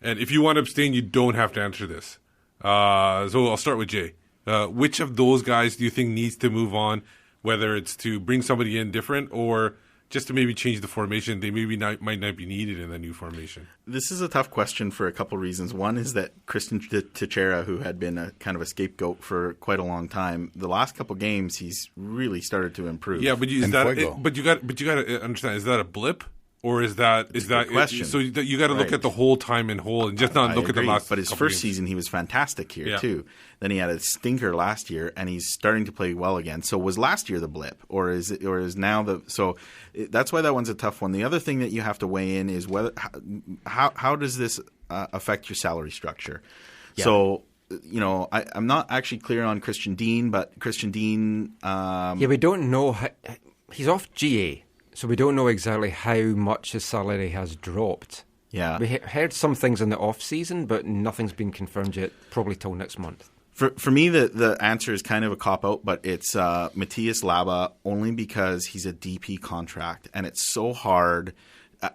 D: And if you want to abstain, you don't have to answer this. So I'll start with Jay. Which of those guys do you think needs to move on? Whether it's to bring somebody in different or just to maybe change the formation, they might not be needed in the new formation.
F: This is a tough question for a couple of reasons. One is that Christian CiTR, who had been a kind of a scapegoat for quite a long time, the last couple of games he's really started to improve.
D: Yeah, but you got to understand: is that a blip? Or is that
F: question?
D: So you got to look at the whole time in whole and just not look at the last.
F: But his first season, he was fantastic here too. Then he had a stinker last year, and he's starting to play well again. So was last year the blip, or is now the? So that's why that one's a tough one. The other thing that you have to weigh in is how does this affect your salary structure? Yeah. So I'm not actually clear on Christian Dean, but Christian Dean.
C: We don't know. He's off GA. So we don't know exactly how much his salary has dropped.
F: Yeah.
C: We heard some things in the off-season, but nothing's been confirmed yet, probably till next month.
F: For me, the answer is kind of a cop-out, but it's Matthias Laba only because he's a DP contract, and it's so hard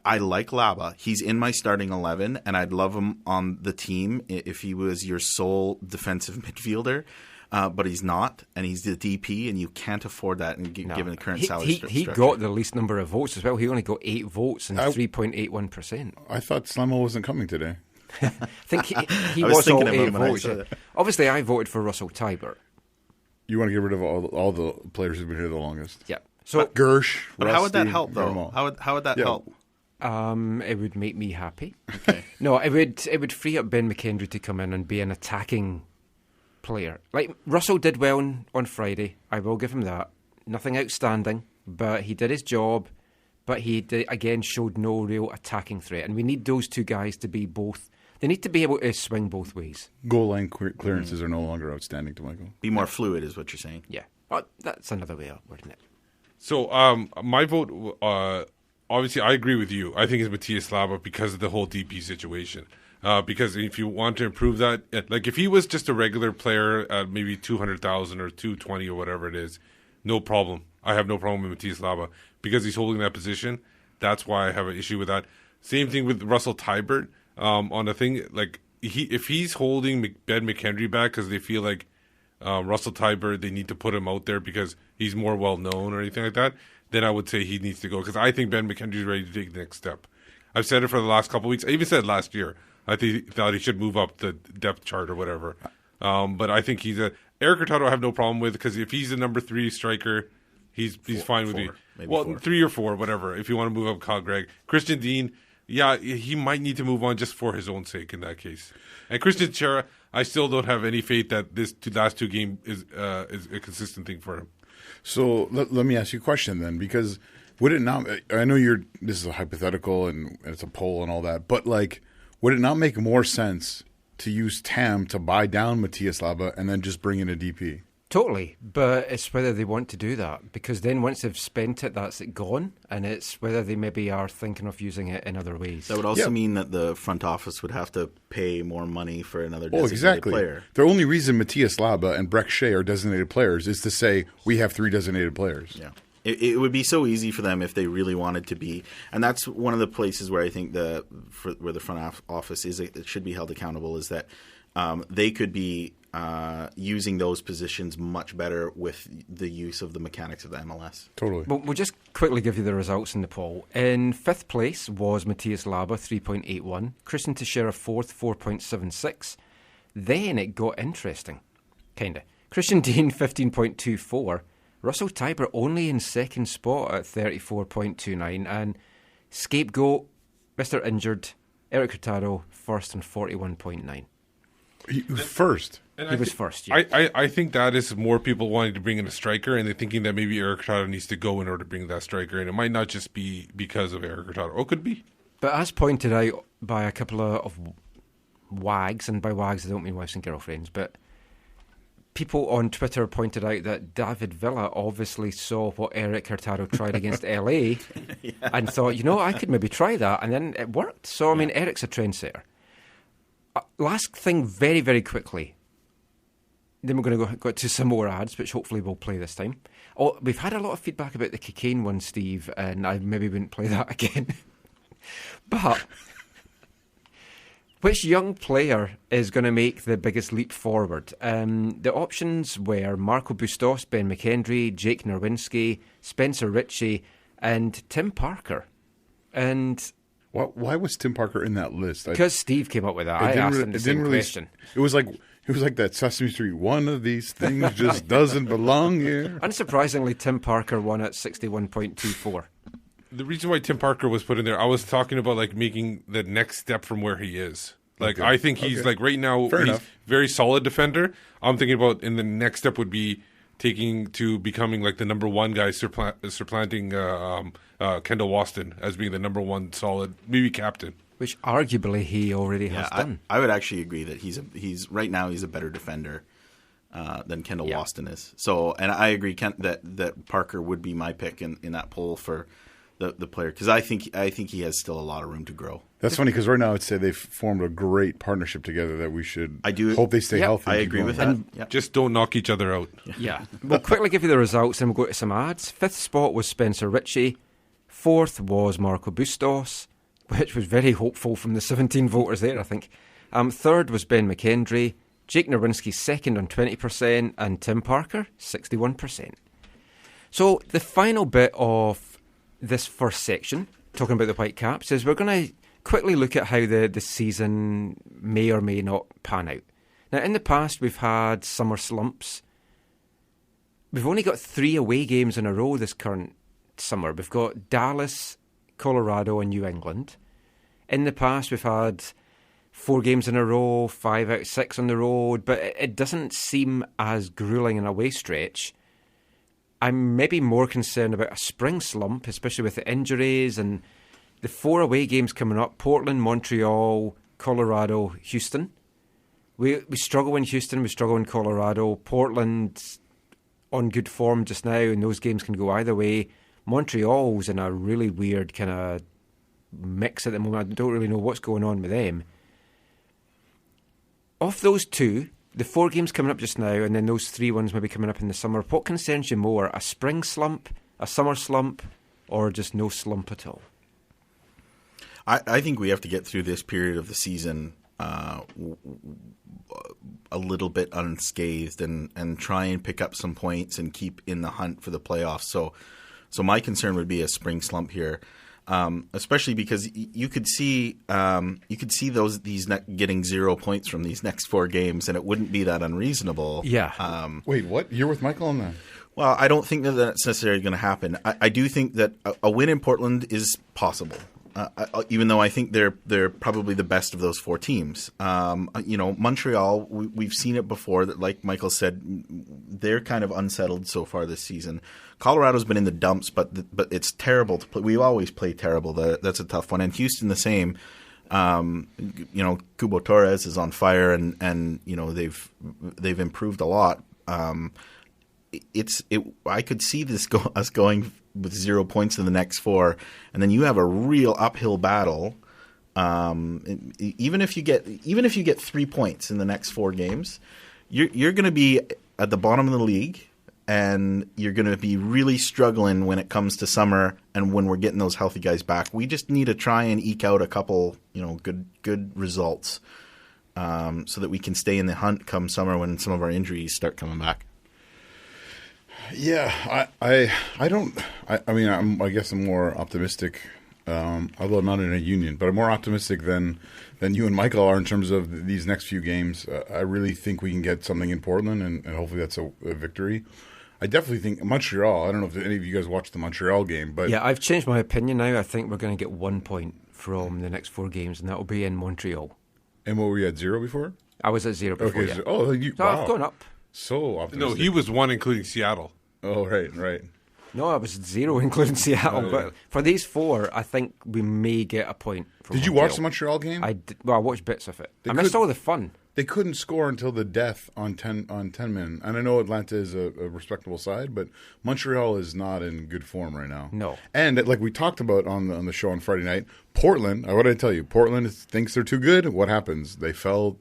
F: I like Laba. He's in my starting 11, and I'd love him on the team if he was your sole defensive midfielder. But he's not, and he's the DP, and you can't afford that given the current salary structure.
C: He got the least number of votes as well. He only got 8 votes and 3.81%.
E: I thought Slamo wasn't coming today.
C: I think he
F: was
C: was all
F: thinking of
C: 8
F: him when I
C: votes.
F: said it.
C: Obviously, I voted for Russell Tybert.
E: You want to get rid of all the players who've been here the longest.
C: Yeah. So
E: Gersh,
F: But how would that
E: Rusty,
F: help,
E: get 'em
F: though?
E: all.
F: How would that help?
C: it would make me happy.
F: Okay.
C: No, it would free up Ben McKendry to come in and be an attacking player. Like Russell did well on Friday. I will give him that. Nothing outstanding, but he did his job. But he again showed no real attacking threat, and we need those two guys to be both. They need to be able to swing both ways.
E: Goal line clearances are no longer outstanding to Michael.
F: Be more fluid is what you're saying.
C: Yeah, well, that's another way of wording it.
D: So my vote, obviously, I agree with you. I think it's Matthias Laba because of the whole DP situation. Because if you want to improve that, like if he was just a regular player at maybe 200,000 or 220 or whatever it is, no problem. I have no problem with Matthias Laba because he's holding that position. That's why I have an issue with that. Same thing with Russell Tybert. On the thing, like if he's holding Ben McKendry back because they feel like Russell Tybert, they need to put him out there because he's more well known or anything like that, then I would say he needs to go because I think Ben McKendry is ready to take the next step. I've said it for the last couple of weeks. I even said last year. I thought he should move up the depth chart or whatever. But I think Eric Hurtado I have no problem with because if he's a number 3 striker, he's fine with me. Well, 4. 3 or 4, whatever. If you want to move up Kyle Gregg, Christian Dean. Yeah, he might need to move on just for his own sake in that case. And Christian Chera, I still don't have any faith that this last 2 game is a consistent thing for him.
E: So let me ask you a question then, because would it not? I know this is a hypothetical and it's a poll and all that, but like, would it not make more sense to use TAM to buy down Matthias Laba and then just bring in a DP?
C: Totally, but it's whether they want to do that because then once they've spent it, that's it gone, and it's whether they maybe are thinking of using it in other ways.
F: That would also mean that the front office would have to pay more money for another designated
E: exactly.
F: player.
E: The only reason Matthias Laba and Breck Shea are designated players is to say we have 3 designated players.
F: Yeah. It would be so easy for them if they really wanted to be, and that's one of the places where I think where the front office it should be held accountable is that they could be using those positions much better with the use of the mechanics of the MLS.
E: Totally.
C: Well, we'll just quickly give you the results in the poll. In 5th place was Matthias Laba, 3.81. Christian Teixeira 4th, 4.76. Then it got interesting, kind of. Christian Dean, 15.24. Russell Tybert only in 2nd spot at 34.29. And scapegoat, Mr. Injured, Eric Hurtado, 1st and 41.9.
E: He was first.
C: He was first, yeah.
D: I think that is more people wanting to bring in a striker and they're thinking that maybe Eric Hurtado needs to go in order to bring that striker in. It might not just be because of Eric Hurtado. Oh, it could be.
C: But as pointed out by a couple of wags, and by wags I don't mean wives and girlfriends, but people on Twitter pointed out that David Villa obviously saw what Eric Hurtado tried against LA and thought, I could maybe try that, and then it worked. So, I mean, Eric's a trendsetter. Last thing, very, very quickly. Then we're going to go to some more ads, which hopefully we'll play this time. Oh, we've had a lot of feedback about the cocaine one, Steve, and I maybe wouldn't play that again. But which young player is going to make the biggest leap forward? The options were Marco Bustos, Ben McKendry, Jake Nerwinski, Spencer Ritchie, and Tim Parker. And
E: why was Tim Parker in that list?
C: Because Steve came up with that. I asked him the same question.
E: It was like that Sesame Street. One of these things just doesn't belong here.
C: Unsurprisingly, Tim Parker won at 61.24.
D: The reason why Tim Parker was put in there, I was talking about like making the next step from where he is. Like I think he's like right now he's a very solid defender. I'm thinking about in the next step would be taking to becoming like the number 1 guy, supplanting Kendall Waston as being the number 1 solid, maybe captain.
C: Which arguably he already has done.
F: I would actually agree that he's right now he's a better defender than Kendall Waston is. So, and I agree that Parker would be my pick in that poll for the player because I think he has still a lot of room to grow.
E: That's funny because right now I'd say they've formed a great partnership together that we should hope they stay healthy.
F: I agree with that.
D: Yep. Just don't knock each other out.
C: Yeah. We'll quickly give you the results and we'll go to some ads. 5th spot was Spencer Ritchie. Fourth was Marco Bustos, which was very hopeful from the 17 voters there, I think. Third was Ben McKendry. Jake Nerwinski second on 20%, and Tim Parker 61%. So the final bit of this first section, talking about the Whitecaps, is we're going to quickly look at how the season may or may not pan out. Now, in the past, we've had summer slumps. We've only got 3 away games in a row this current summer. We've got Dallas, Colorado, and New England. In the past, we've had 4 games in a row, 5 out of 6 on the road, but it doesn't seem as gruelling an away stretch. I'm maybe more concerned about a spring slump, especially with the injuries and the 4 away games coming up: Portland, Montreal, Colorado, Houston. We struggle in Houston, we struggle in Colorado. Portland's on good form just now, and those games can go either way. Montreal's in a really weird kind of mix at the moment. I don't really know what's going on with them. Of those 2, the 4 games coming up just now, and then those 3 ones maybe coming up in the summer, what concerns you more? A spring slump, a summer slump, or just no slump at all?
F: I think we have to get through this period of the season a little bit unscathed and try and pick up some points and keep in the hunt for the playoffs. So my concern would be a spring slump here, especially because you could see getting 0 points from these next 4 games, and it wouldn't be that unreasonable.
C: Yeah.
E: Wait, what? You're with Michael on that?
F: Well, I don't think that that's necessarily going to happen. I do think that a win in Portland is possible. Even though I think they're probably the best of those 4 teams. Montreal, we've seen it before that, like Michael said, they're kind of unsettled so far this season. Colorado's been in the dumps, but it's terrible to play. We always play terrible. That's a tough one. And Houston the same. Cubo Torres is on fire, and they've improved a lot. I could see us going with 0 points in the next 4, and then you have a real uphill battle. Even if you get 3 points in the next 4 games, you're going to be at the bottom of the league, and you're going to be really struggling when it comes to summer and when we're getting those healthy guys back. We just need to try and eke out a couple, good results, so that we can stay in the hunt come summer when some of our injuries start coming back.
E: Yeah, I guess I'm more optimistic, although I'm not in a union, but I'm more optimistic than you and Michael are in terms of these next few games. I really think we can get something in Portland, and hopefully that's a victory. I definitely think Montreal, I don't know if any of you guys watched the Montreal game, but...
C: Yeah, I've changed my opinion now. I think we're going to get 1 point from the next 4 games, and that will be in Montreal.
E: And what were you at, 0 before?
C: I was at 0 before,
E: okay,
C: yeah.
E: So
C: I've gone up.
E: So optimistic.
D: No, he was 1, including Seattle.
E: Oh, right.
C: No, I was 0, including Seattle. But for these 4, I think we may get a point from
E: Did you
C: Montreal.
E: watch the Montreal game?
C: I watched bits of it. I missed all the fun.
E: They couldn't score until the death on 10 men. And I know Atlanta is a respectable side, but Montreal is not in good form right now.
C: No.
E: And like we talked about on the show on Friday night, Portland, what did I tell you? Portland thinks they're too good. What happens? They fell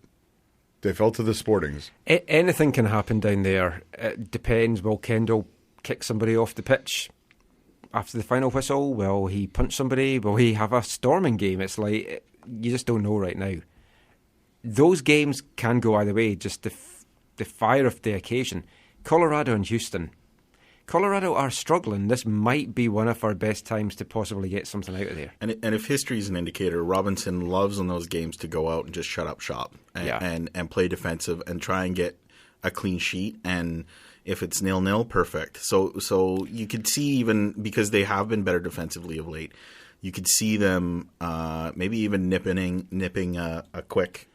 E: to the Sportings.
C: Anything can happen down there. It depends. Will Kendall kick somebody off the pitch after the final whistle? Will he punch somebody? Will he have a storming game? It's like, you just don't know right now. Those games can go either way, just the fire of the occasion. Colorado and Houston. Colorado are struggling. This might be one of our best times to possibly get something out of there.
F: And if history is an indicator, Robinson loves in those games to go out and just shut up shop and play defensive and try and get a clean sheet. And if it's 0-0, perfect. So you could see, even because they have been better defensively of late, you could see them maybe even nipping a quick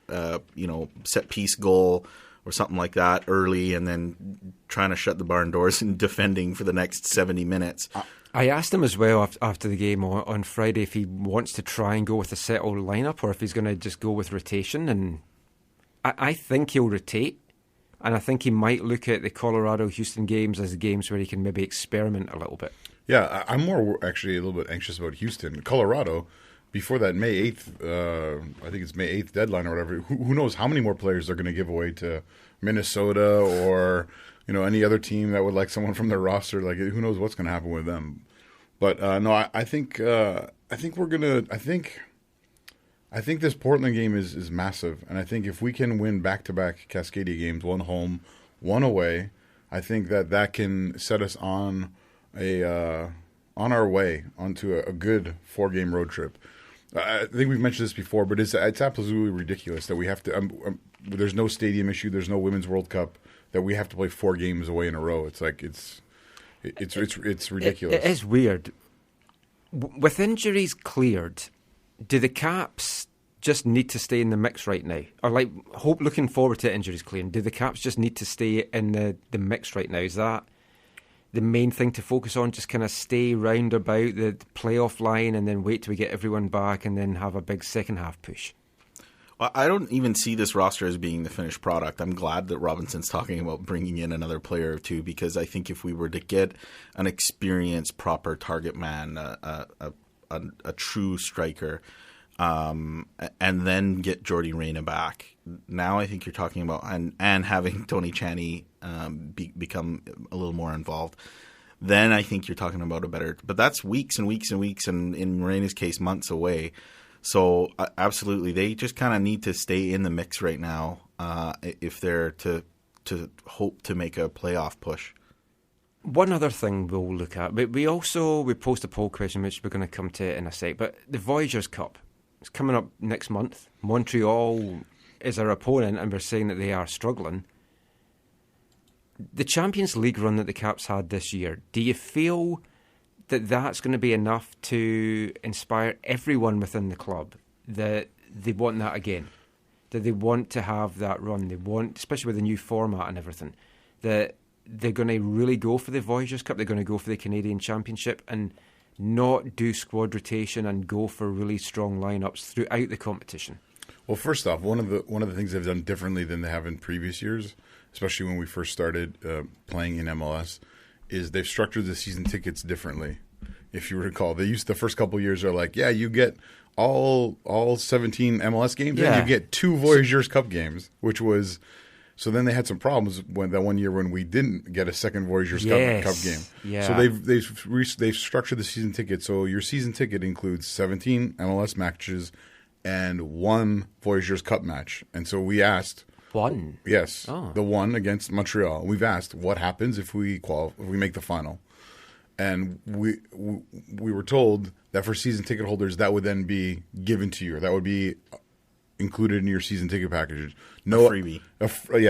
F: set piece goal or something like that early, and then trying to shut the barn doors and defending for the next 70 minutes.
C: I asked him as well after the game on Friday if he wants to try and go with a settled lineup or if he's going to just go with rotation, and I think he'll rotate, and I think he might look at the Colorado-Houston games as the games where he can maybe experiment a little bit.
E: Yeah, I'm more actually a little bit anxious about Houston. Colorado, before that May 8th, I think it's May 8th deadline or whatever, who knows how many more players they're going to give away to Minnesota or any other team that would like someone from their roster. Like, who knows what's going to happen with them. But no, I think we're gonna. I think this Portland game is massive, and I think if we can win back-to-back Cascadia games, one home, one away, I think that can set us on our way onto a good 4-game road trip. I think we've mentioned this before, but it's absolutely ridiculous that we have to. There's no stadium issue. There's no Women's World Cup that we have to play 4 games away in a row. It's like it's ridiculous.
C: It is weird. With injuries cleared, do the Caps just need to stay in the mix right now? Or looking forward to injuries clearing, do the Caps just need to stay in the mix right now? Is that the main thing to focus on? Just kind of stay round about the playoff line and then wait till we get everyone back and then have a big second half push?
F: Well, I don't even see this roster as being the finished product. I'm glad that Robinson's talking about bringing in another player or two, because I think if we were to get an experienced, proper target man, a true striker, and then get Jordy Reyna back, now I think you're talking about and having Tony Chaney become a little more involved. Then I think you're talking about a better. But that's weeks and weeks and weeks, and in Reyna's case, months away. So absolutely, they just kind of need to stay in the mix right now if they're to hope to make a playoff push.
C: One other thing we'll look at, we post a poll question which we're going to come to in a sec, but the Voyageurs Cup is coming up next month. Montreal is our opponent, and we're saying that they are struggling. The Champions League run that the Caps had this year, do you feel that that's going to be enough to inspire everyone within the club that they want that again, that they want to have that run, they want, especially with the new format and everything, that they're going to really go for the Voyageurs Cup, they're going to go for the Canadian Championship and not do squad rotation and go for really strong lineups throughout the competition? Well,
E: first off, one of the things they've done differently than they have in previous years, especially when we first started playing in MLS, is they've structured the season tickets differently. If you recall, they used the first couple of years are like, yeah, you get all 17 MLS games, and you get 2 Voyageurs Cup games, which was. So then they had some problems that one year when we didn't get a second Voyageurs Cup game.
C: Yeah.
E: So they've structured the season ticket. So your season ticket includes 17 MLS matches and 1 Voyageurs Cup match. And so we asked.
C: One?
E: Yes. The one against Montreal. We've asked what happens if we make the final. And we were told that for season ticket holders, that would then be given to you. That would be included in your season ticket package. No,
F: a freebie.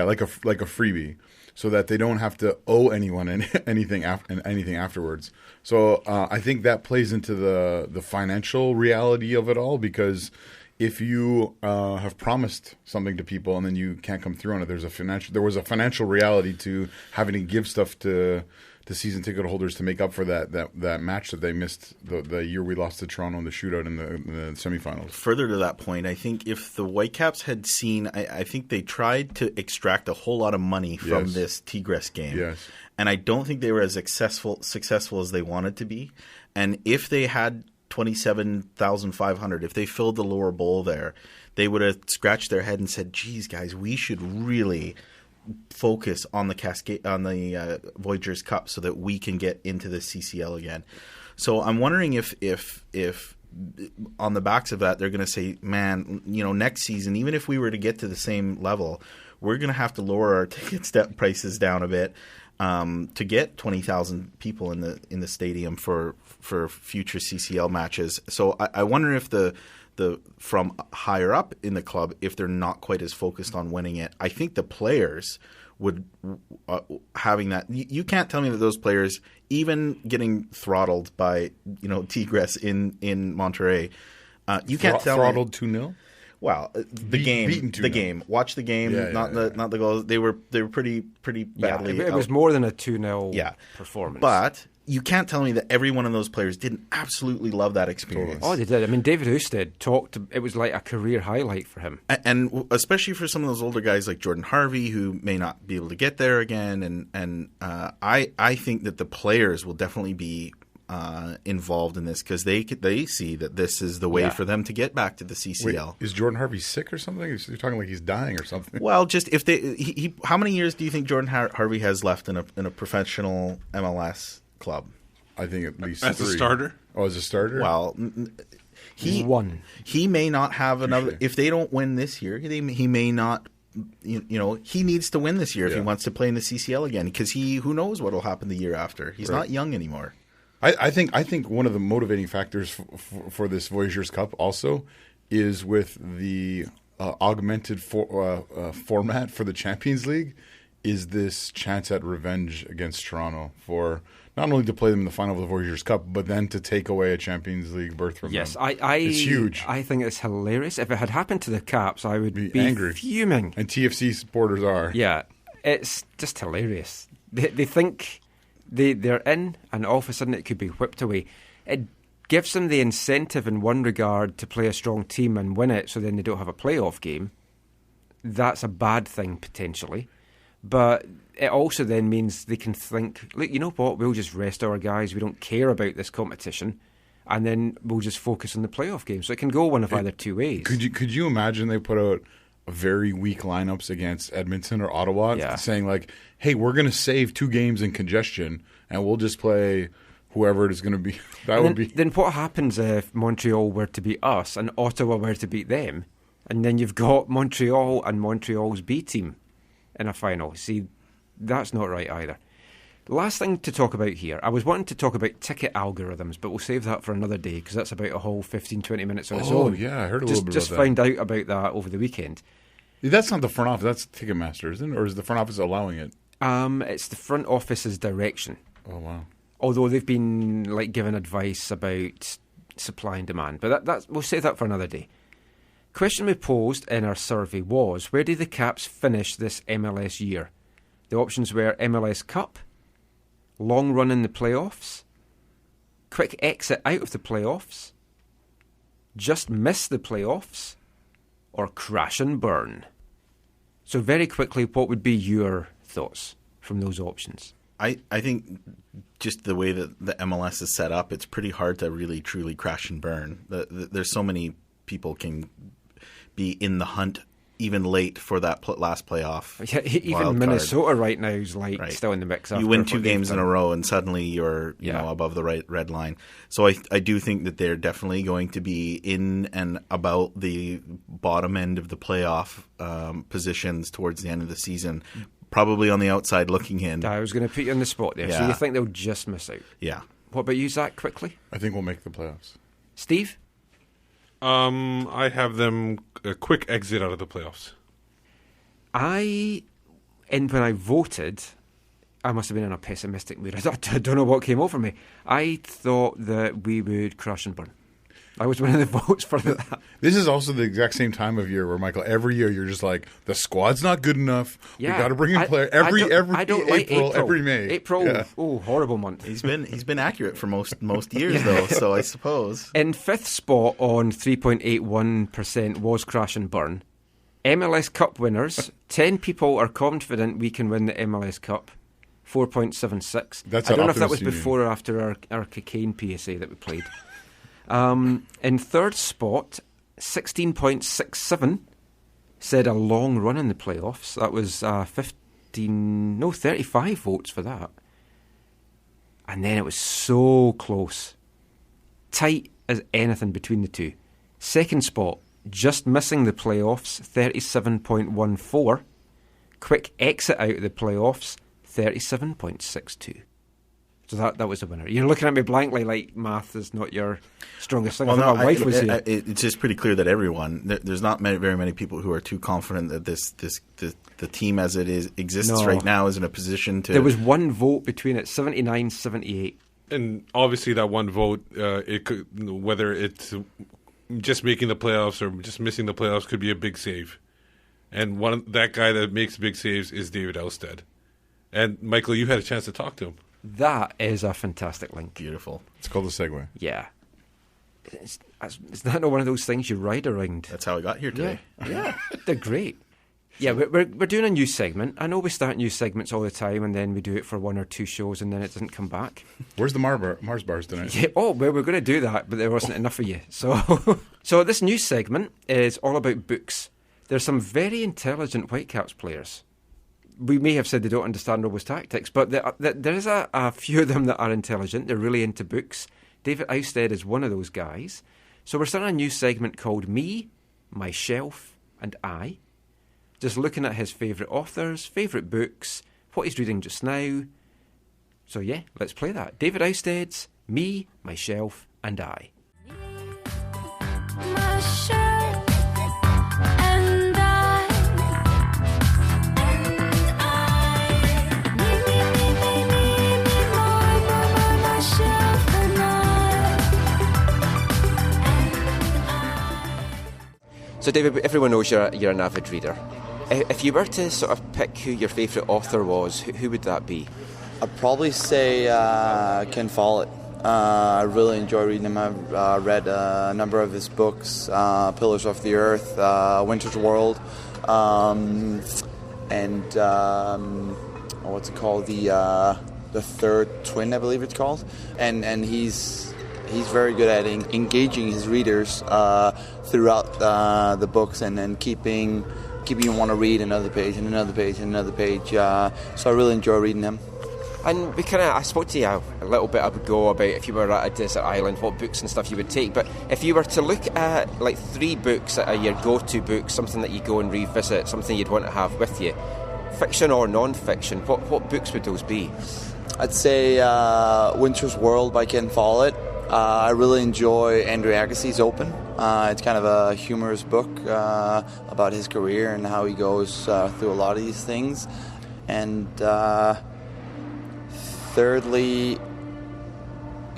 E: Like a freebie, so that they don't have to owe anyone anything afterwards. So I think that plays into the financial reality of it all, because if you have promised something to people and then you can't come through on it, there was a financial reality to having to give stuff to season ticket holders to make up for that match that they missed the year we lost to Toronto in the shootout in the semifinals.
F: Further to that point, I think if the Whitecaps had seen, I think they tried to extract a whole lot of money from this Tigres game.
E: Yes.
F: And I don't think they were as successful as they wanted to be. And if they had 27,500, if they filled the lower bowl there, they would have scratched their head and said, geez, guys, we should really focus on the Voyageurs Cup so that we can get into the CCL again. So I'm wondering if on the backs of that they're going to say, man, next season, even if we were to get to the same level, we're going to have to lower our ticket step prices down a bit to get 20,000 people in the stadium for future CCL matches. So I wonder if the from higher up in the club, if they're not quite as focused on winning it. I think the players would having that. You can't tell me that those players, even getting throttled by Tigres in Monterrey, you can't tell
E: throttled
F: me,
E: 2-0.
F: Well, the game. Watch the game, not the goals. They were pretty badly.
C: It was more than a 2-0 performance.
F: But you can't tell me that every one of those players didn't absolutely love that experience.
C: Oh, they did. I mean, David Ousted it was like a career highlight for him.
F: And especially for some of those older guys like Jordan Harvey, who may not be able to get there again. And I think that the players will definitely be involved in this, because they see that this is the way for them to get back to the CCL.
E: Wait, is Jordan Harvey sick or something? You're talking like he's dying or something.
F: Well, just if how many years do you think Jordan Harvey has left in a professional MLS club?
E: I think at least
D: As
E: 3.
D: a starter?
E: Oh, as a starter?
F: Well, he may not have another. If they don't win this year, he may not. He needs to win this year if he wants to play in the CCL again, because who knows what will happen the year after. He's not young anymore.
E: I think one of the motivating factors for this Voyageurs Cup also is with the augmented format for the Champions League, is this chance at revenge against Toronto for not only to play them in the final of the Voyageurs Cup, but then to take away a Champions League berth from them.
C: It's
E: huge.
C: I think it's hilarious. If it had happened to the Caps, I would be
E: angry,
C: fuming.
E: And TFC supporters are.
C: Yeah, it's just hilarious. They think they're in, and all of a sudden it could be whipped away. It gives them the incentive in one regard to play a strong team and win it, so then they don't have a playoff game. That's a bad thing, potentially. But it also then means they can think, look, you know what, we'll just rest our guys, we don't care about this competition, and then we'll just focus on the playoff game. So it can go one of either two ways.
E: Could you imagine they put out very weak lineups against Edmonton or Ottawa, saying like, hey, we're going to save 2 games in congestion, and we'll just play whoever it is going to be. Then
C: what happens if Montreal were to beat us and Ottawa were to beat them? And then you've got Montreal and Montreal's B team in a final. See, that's not right either. Last thing to talk about here. I was wanting to talk about ticket algorithms, but we'll save that for another day because that's about a whole 15-20 minutes on its own.
E: Oh, yeah, I heard a little bit
C: just
E: about that.
C: Just find out about that over the weekend.
E: That's not the front office, that's Ticketmaster, isn't it? Or is the front office allowing it?
C: It's the front office's direction.
E: Oh, wow.
C: Although they've been given advice about supply and demand. But that's we'll save that for another day. Question we posed in our survey was, where did the Caps finish this MLS year? The options were MLS Cup, long run in the playoffs, quick exit out of the playoffs, just miss the playoffs, or crash and burn. So very quickly, what would be your thoughts from those options?
F: I think just the way that the MLS is set up, it's pretty hard to really truly crash and burn. There's so many people can be in the hunt even late for that last playoff.
C: Yeah, even Minnesota right now is still in the mix.
F: You win 2 games in a row and suddenly you're above the red line. So I do think that they're definitely going to be in and about the bottom end of the playoff positions towards the end of the season. Probably on the outside looking in.
C: I was going to put you on the spot there. Yeah. So you think they'll just miss out?
F: Yeah.
C: What about you, Zach, quickly?
E: I think we'll make the playoffs.
C: Steve?
D: I have them a quick exit out of the playoffs.
C: When I voted, I must have been in a pessimistic mood. I don't know what came over me. I thought that we would crash and burn. I was one of the votes for that.
E: This is also the exact same time of year where, Michael, every year you're just like, the squad's not good enough.
C: Yeah.
E: We got to bring in players every April, every May.
C: April, horrible month.
F: He's been accurate for most years though. So I suppose
C: in 5th spot on 3.81% was crash and burn. MLS Cup winners. 10 people are confident we can win the MLS Cup. 4.76. I don't know if that was before or after our cocaine PSA that we played. In 3rd spot, 16.67 said a long run in the playoffs. That was 35 votes for that. And then it was so close. Tight as anything between the two. 2nd spot, just missing the playoffs, 37.14. Quick exit out of the playoffs, 37.62. So that was the winner. You're looking at me blankly like math is not your strongest thing.
F: Well,
C: my wife was here.
F: It's just pretty clear that there's not very many people who are too confident that the team as it exists right now is in a position to...
C: There was one vote between it, 79-78.
D: And obviously that one vote, it could, whether it's just making the playoffs or just missing the playoffs, could be a big save. And that guy that makes big saves is David Ousted. And Michael, you had a chance to talk to him.
C: That is a fantastic link.
F: Beautiful.
E: It's called the segue.
C: Yeah. Is that not one of those things you ride around?
F: That's how I got here today.
C: Yeah. They're great. Yeah, we're doing a new segment. I know we start new segments all the time and then we do it for 1 or 2 shows and then it doesn't come back.
E: Where's the Mars bars tonight?
C: Yeah, well, we're going to do that, but there wasn't enough of you. So this new segment is all about books. There's some very intelligent Whitecaps players. we may have said they don't understand Robo's tactics, but there is a few of them that are intelligent. They're really into books. David Ousted is one of those guys. So we're starting a new segment called Me, My Shelf and I. Just looking at his favourite authors, favourite books, what he's reading just now. So yeah, let's play that. David Ousted's Me, My Shelf and I.
B: My shelf and I, my shelf and I.
C: So David, everyone knows you're an avid reader. If you were to sort of pick who your favourite author was, who would that be?
G: I'd probably say Ken Follett. I really enjoy reading him. I've read a number of his books, Pillars of the Earth, Winter's World, and what's it called? The Third Twin, I believe it's called. And he's very good at engaging his readers throughout the books, and then keeping you want to read another page and another page and another page. So I really enjoy reading him.
C: And I spoke to you a little bit ago about if you were at a desert island, what books and stuff you would take. But if you were to look at like 3 books that are your go-to books, something that you go and revisit, something you'd want to have with you, fiction or non-fiction, what books would those be?
G: I'd say Winter's World by Ken Follett. I really enjoy Andrew Agassi's Open. It's kind of a humorous book about his career and how he goes through a lot of these things. And thirdly,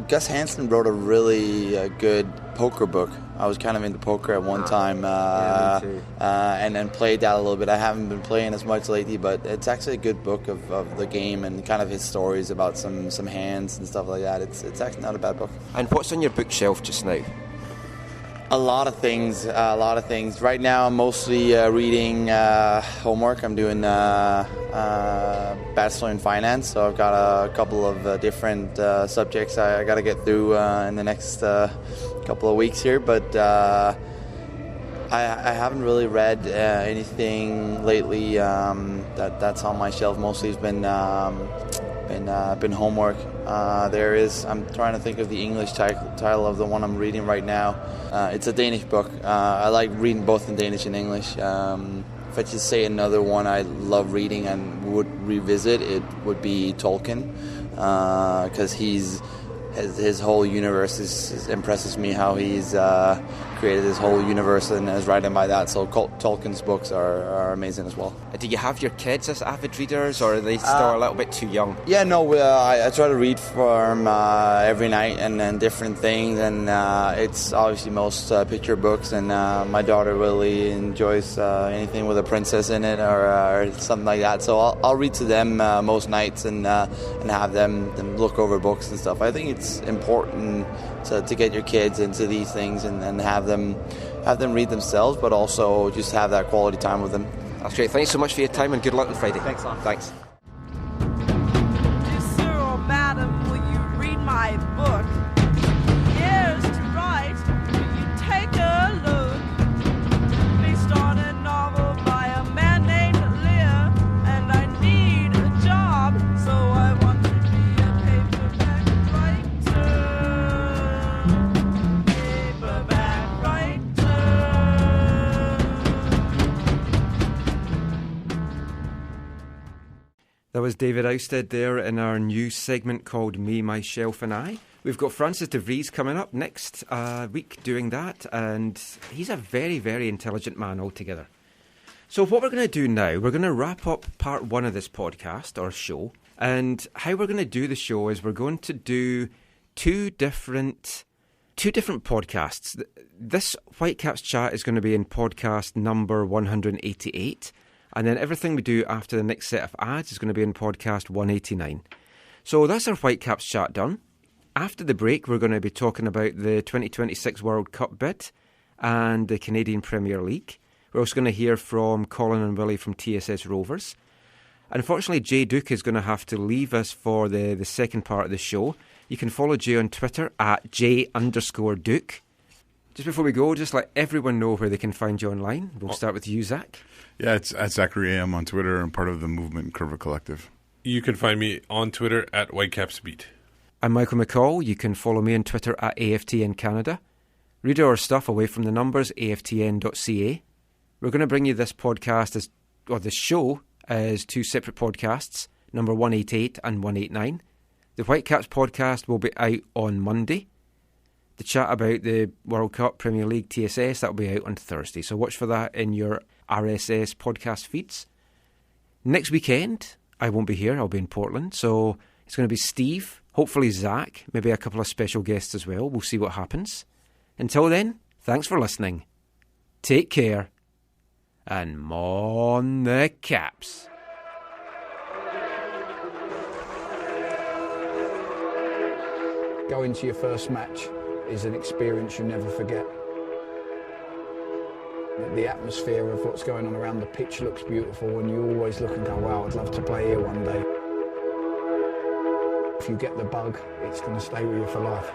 G: Gus Hansen wrote a really good poker book. I was kind of into poker at one time, and then played that a little bit. I haven't been playing as much lately, but it's actually a good book of the game and kind of his stories about some hands and stuff like that. It's actually not a bad book.
C: And what's on your bookshelf just now?
G: A lot of things. Right now, I'm mostly reading homework. I'm doing Bachelor in Finance, so I've got a couple of different subjects I got to get through in the next couple of weeks here. But I haven't really read anything lately that's on my shelf. Mostly it's been homework. I'm trying to think of the English title of the one I'm reading right now. It's a Danish book. I like reading both in Danish and English. If I just say another one I love reading and would revisit, it would be Tolkien, because his whole universe impresses me, how he's created his whole universe and is writing by that. So Tolkien's books are amazing as well.
C: Do you have your kids as avid readers, or are they still a little bit too young?
G: Yeah, no, I try to read for them every night and different things, and it's obviously most picture books, and my daughter really enjoys anything with a princess in it or something like that. So I'll read to them most nights and have them look over books and stuff. I think it's important to get your kids into these things and have them read themselves, but also just have that quality time with them.
C: That's great. Thanks so much for your time, and good luck on Friday.
G: Thanks a lot.
C: Thanks.
H: Dear sir or madam, will you read my book? Here's to write. Will you take a look? Based on a novel by a man named Lear, and I need a job, so I want to be a paperback writer. Paperback writer.
C: That was David Ousted there in our new segment called Me, My Shelf and I. We've got Francis de Vries coming up next week doing that, and he's a very, very intelligent man altogether. So what we're going to do now, we're going to wrap up part 1 of this podcast, or show, and how we're going to do the show is we're going to do two different podcasts. This Whitecaps chat is going to be in podcast number 188, and then everything we do after the next set of ads is going to be in podcast 189. So that's our Whitecaps chat done. After the break, we're going to be talking about the 2026 World Cup bid and the Canadian Premier League. We're also going to hear from Colin and Willie from TSS Rovers. Unfortunately, Jay Duke is going to have to leave us for the second part of the show. You can follow Jay on Twitter at J_Duke. Just before we go, just let everyone know where they can find you online. We'll start with you, Zach.
E: Yeah, it's at Zachary AM on Twitter and part of the Movement Curva Collective.
D: You can find me on Twitter at Whitecaps Beat.
C: I'm Michael McCall. You can follow me on Twitter at AFTN Canada. Read our stuff away from the numbers, aftn.ca. We're going to bring you this podcast, this show, as 2 separate podcasts, number 188 and 189. The Whitecaps podcast will be out on Monday. The chat about the World Cup, Premier League, TSS, that will be out on Thursday. So watch for that in your RSS podcast feeds. Next weekend, I won't be here. I'll be in Portland. So it's going to be Steve, hopefully Zach, maybe a couple of special guests as well. We'll see what happens. Until then, thanks for listening. Take care. And mon the Caps.
I: Going to your first match is an experience you never forget. The atmosphere of what's going on around the pitch looks beautiful, and you always look and go, wow, I'd love to play here one day. If you get the bug, it's going to stay with you for life.